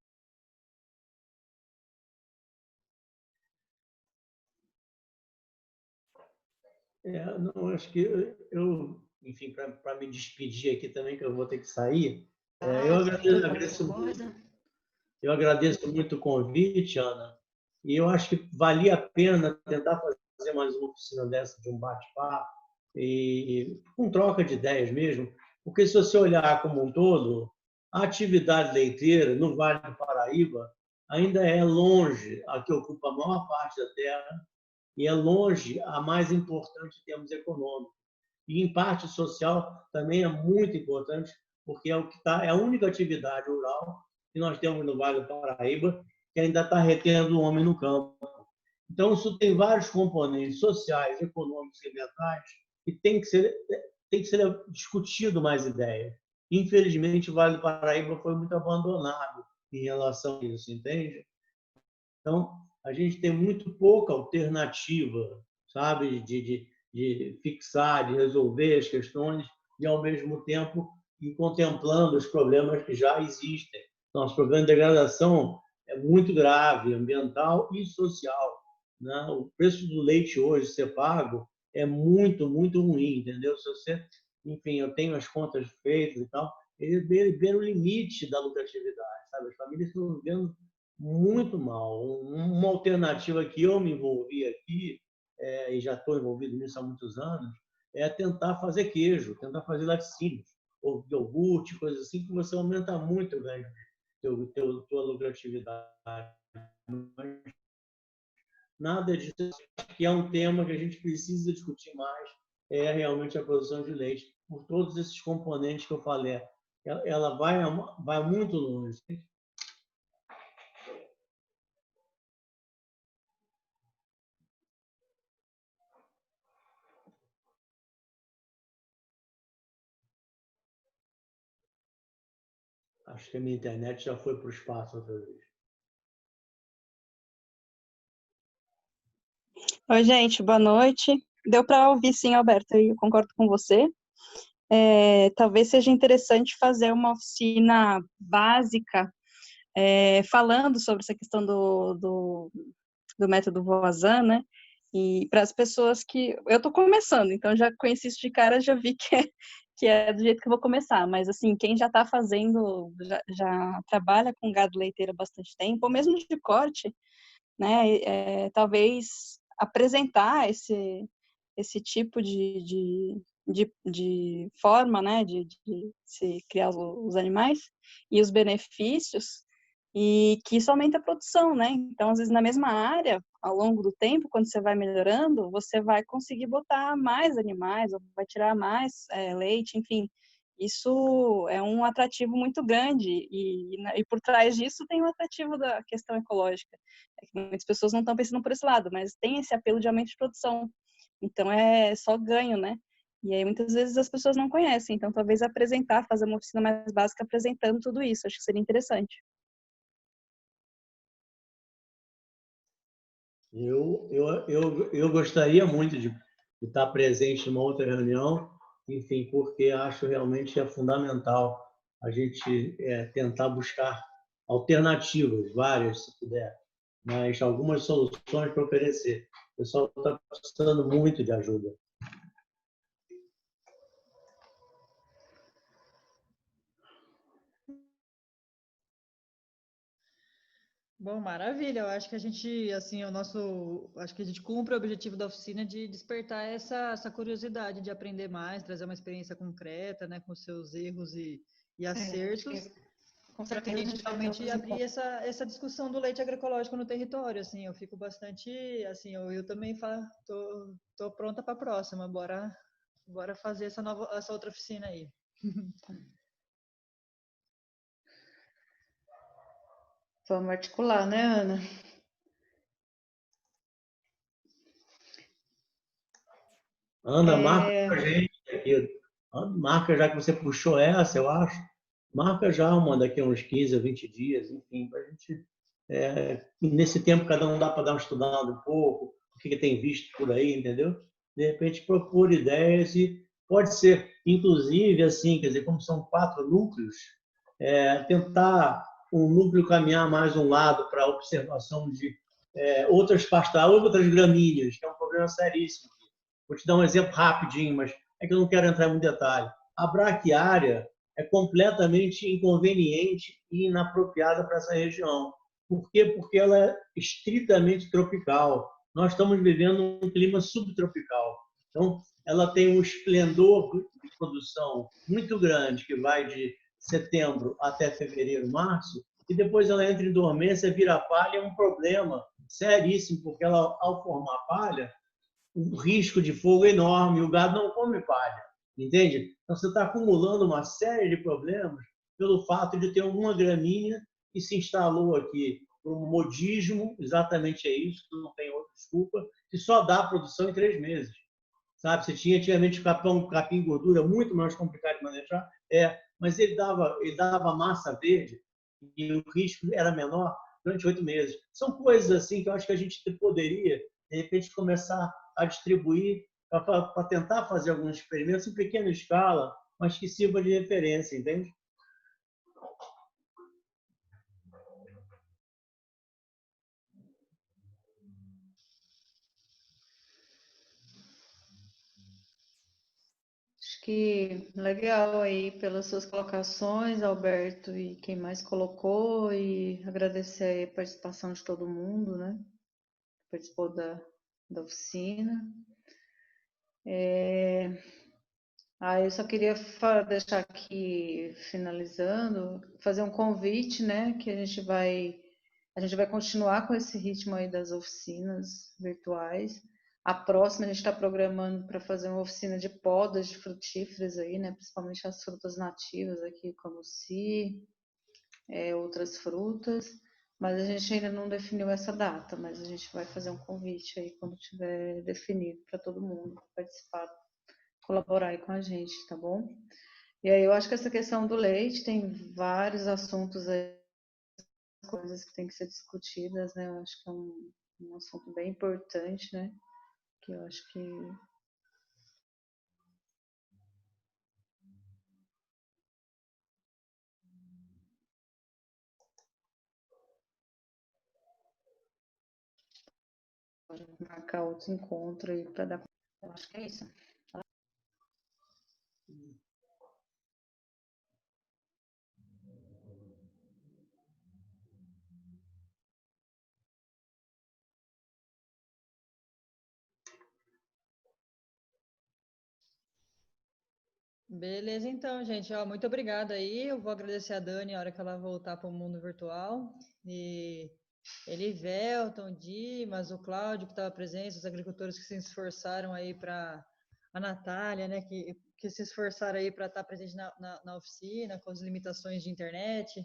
Não, acho que eu enfim, para me despedir aqui também, que eu vou ter que sair, eu agradeço muito.
coisa.
Eu agradeço muito o convite, Ana, e eu acho que valia a pena tentar fazer mais uma oficina dessa, de um bate-papo, e com troca de ideias mesmo, porque se você olhar como um todo, a atividade leiteira no Vale do Paraíba ainda é longe a que ocupa a maior parte da terra e é longe a mais importante em termos econômicos. E em parte social também é muito importante, porque é o que tá, é a única atividade rural que nós temos no Vale do Paraíba que ainda está retendo o homem no campo. Então, isso tem vários componentes sociais, econômicos e ambientais que tem que ser discutido mais ideias. Infelizmente, o Vale do Paraíba foi muito abandonado em relação a isso, entende? Então, a gente tem muito pouca alternativa, sabe, de fixar, de resolver as questões e, ao mesmo tempo, ir contemplando os problemas que já existem. Então, os problemas de degradação é muito grave, ambiental e social. Né? O preço do leite hoje ser pago é muito, muito ruim, entendeu? Se você, enfim, eu tenho as contas feitas e tal, ele vê no limite da lucratividade, sabe? As famílias estão vivendo muito mal. Uma alternativa que eu me envolvi aqui, e já estou envolvido nisso há muitos anos, é tentar fazer queijo, tentar fazer laticínios, ou iogurte, coisas assim, que você aumenta muito o ganho, tua lucratividade. Nada disso, que é um tema que a gente precisa discutir mais, é realmente a produção de leite, por todos esses componentes que eu falei. Ela vai muito longe. Acho que a minha internet já foi para o espaço outra vez.
Oi, gente, boa noite. Deu para ouvir sim, Alberto, eu concordo com você. Talvez seja interessante fazer uma oficina básica, falando sobre essa questão do método Voisin, né? E para as pessoas que... Eu estou começando, então já conheci isso de cara, já vi que é do jeito que eu vou começar, mas assim, quem já está fazendo, já trabalha com gado leiteiro há bastante tempo, ou mesmo de corte, né? Talvez apresentar esse tipo de forma, né, de se criar os animais e os benefícios, e que isso aumenta a produção, né? Então, às vezes, na mesma área, ao longo do tempo, quando você vai melhorando, você vai conseguir botar mais animais, ou vai tirar mais leite, enfim. Isso é um atrativo muito grande, e por trás disso tem um atrativo da questão ecológica. É que muitas pessoas não estão pensando por esse lado, mas tem esse apelo de aumento de produção. Então, é só ganho, né? E aí, muitas vezes, as pessoas não conhecem. Então, talvez apresentar, fazer uma oficina mais básica apresentando tudo isso. Acho que seria interessante.
Eu gostaria muito de estar presente numa outra reunião, enfim, porque acho realmente fundamental a gente tentar buscar alternativas, várias, se puder, mas algumas soluções para oferecer. O pessoal está precisando muito de ajuda.
Bom, maravilha. Eu acho que a gente, assim, acho que a gente cumpre o objetivo da oficina de despertar essa curiosidade de aprender mais, trazer uma experiência concreta, né, com seus erros e acertos.
Com
E
certeza
a
a
gente
gente vai ter
realmente
outros
abrir
encontros.
essa discussão do leite agroecológico no território, assim, eu fico bastante, assim, eu também tô pronta para a próxima, bora fazer essa outra oficina aí.
Vamos articular, né, Ana?
Ana, marca a gente aqui. Marca já que você puxou essa, eu acho. Marca já uma daqui a uns 15 ou 20 dias, enfim, para a gente. Nesse tempo, cada um dá para dar uma estudada um pouco, o que tem visto por aí, entendeu? De repente, propor ideias e pode ser, inclusive, assim, quer dizer, como são 4 núcleos, tentar um núcleo caminhar mais um lado para a observação de outras pastagens, outras gramíneas, que é um problema seríssimo. Vou te dar um exemplo rapidinho, mas é que eu não quero entrar em muito detalhe. A braquiária é completamente inconveniente e inapropriada para essa região. Por quê? Porque ela é estritamente tropical. Nós estamos vivendo um clima subtropical. Então, ela tem um esplendor de produção muito grande, que vai de setembro até fevereiro, março, e depois ela entra em dormência, vira palha, é um problema seríssimo, porque ela, ao formar palha, o risco de fogo é enorme, o gado não come palha, entende? Então você está acumulando uma série de problemas pelo fato de ter alguma gramínea que se instalou aqui por um modismo, exatamente é isso, não tem outra desculpa, que só dá produção em 3 meses. Sabe? Você tinha antigamente capim gordura muito mais complicado de manejar, mas ele dava massa verde e o risco era menor durante 8 meses. São coisas assim que eu acho que a gente poderia, de repente, começar a distribuir para tentar fazer alguns experimentos em pequena escala, mas que sirva de referência, entende?
Acho que legal aí pelas suas colocações, Alberto, e quem mais colocou, e agradecer aí a participação de todo mundo, né? Que participou da oficina. Eu só queria deixar aqui, finalizando, fazer um convite, né? Que a gente vai continuar com esse ritmo aí das oficinas virtuais. A próxima a gente está programando para fazer uma oficina de podas de frutíferas aí, né? Principalmente as frutas nativas aqui, como outras frutas. Mas a gente ainda não definiu essa data, mas a gente vai fazer um convite aí quando tiver definido para todo mundo participar, colaborar aí com a gente, tá bom? E aí eu acho que essa questão do leite tem vários assuntos aí, coisas que têm que ser discutidas, né? Eu acho que é um assunto bem importante, né? Que eu acho que pode marcar outro encontro aí para dar. Eu acho que é isso.
Beleza, então, gente, ó, muito obrigada aí. Eu vou agradecer a Dani a hora que ela voltar para o mundo virtual. E Elivelton, Dimas, o Cláudio que estava presente, os agricultores que se esforçaram aí para a Natália, né, que se esforçaram aí para estar presente na oficina, com as limitações de internet.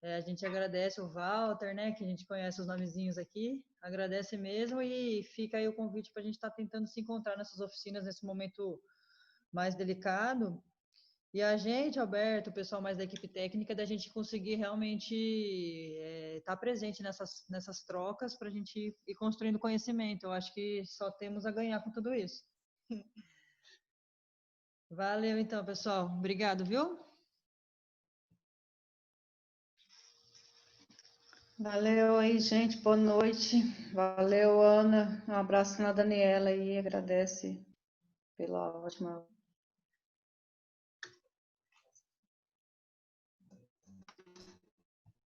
A gente agradece o Walter, né, que a gente conhece os nomezinhos aqui, agradece mesmo e fica aí o convite para a gente estar tentando se encontrar nessas oficinas nesse momento mais delicado. E a gente, Alberto, o pessoal mais da equipe técnica, da gente conseguir realmente estar presente nessas trocas para a gente ir construindo conhecimento. Eu acho que só temos a ganhar com tudo isso. Valeu, então, pessoal. Obrigado, viu?
Valeu aí, gente. Boa noite. Valeu, Ana. Um abraço na Daniela aí. Agradece pela ótima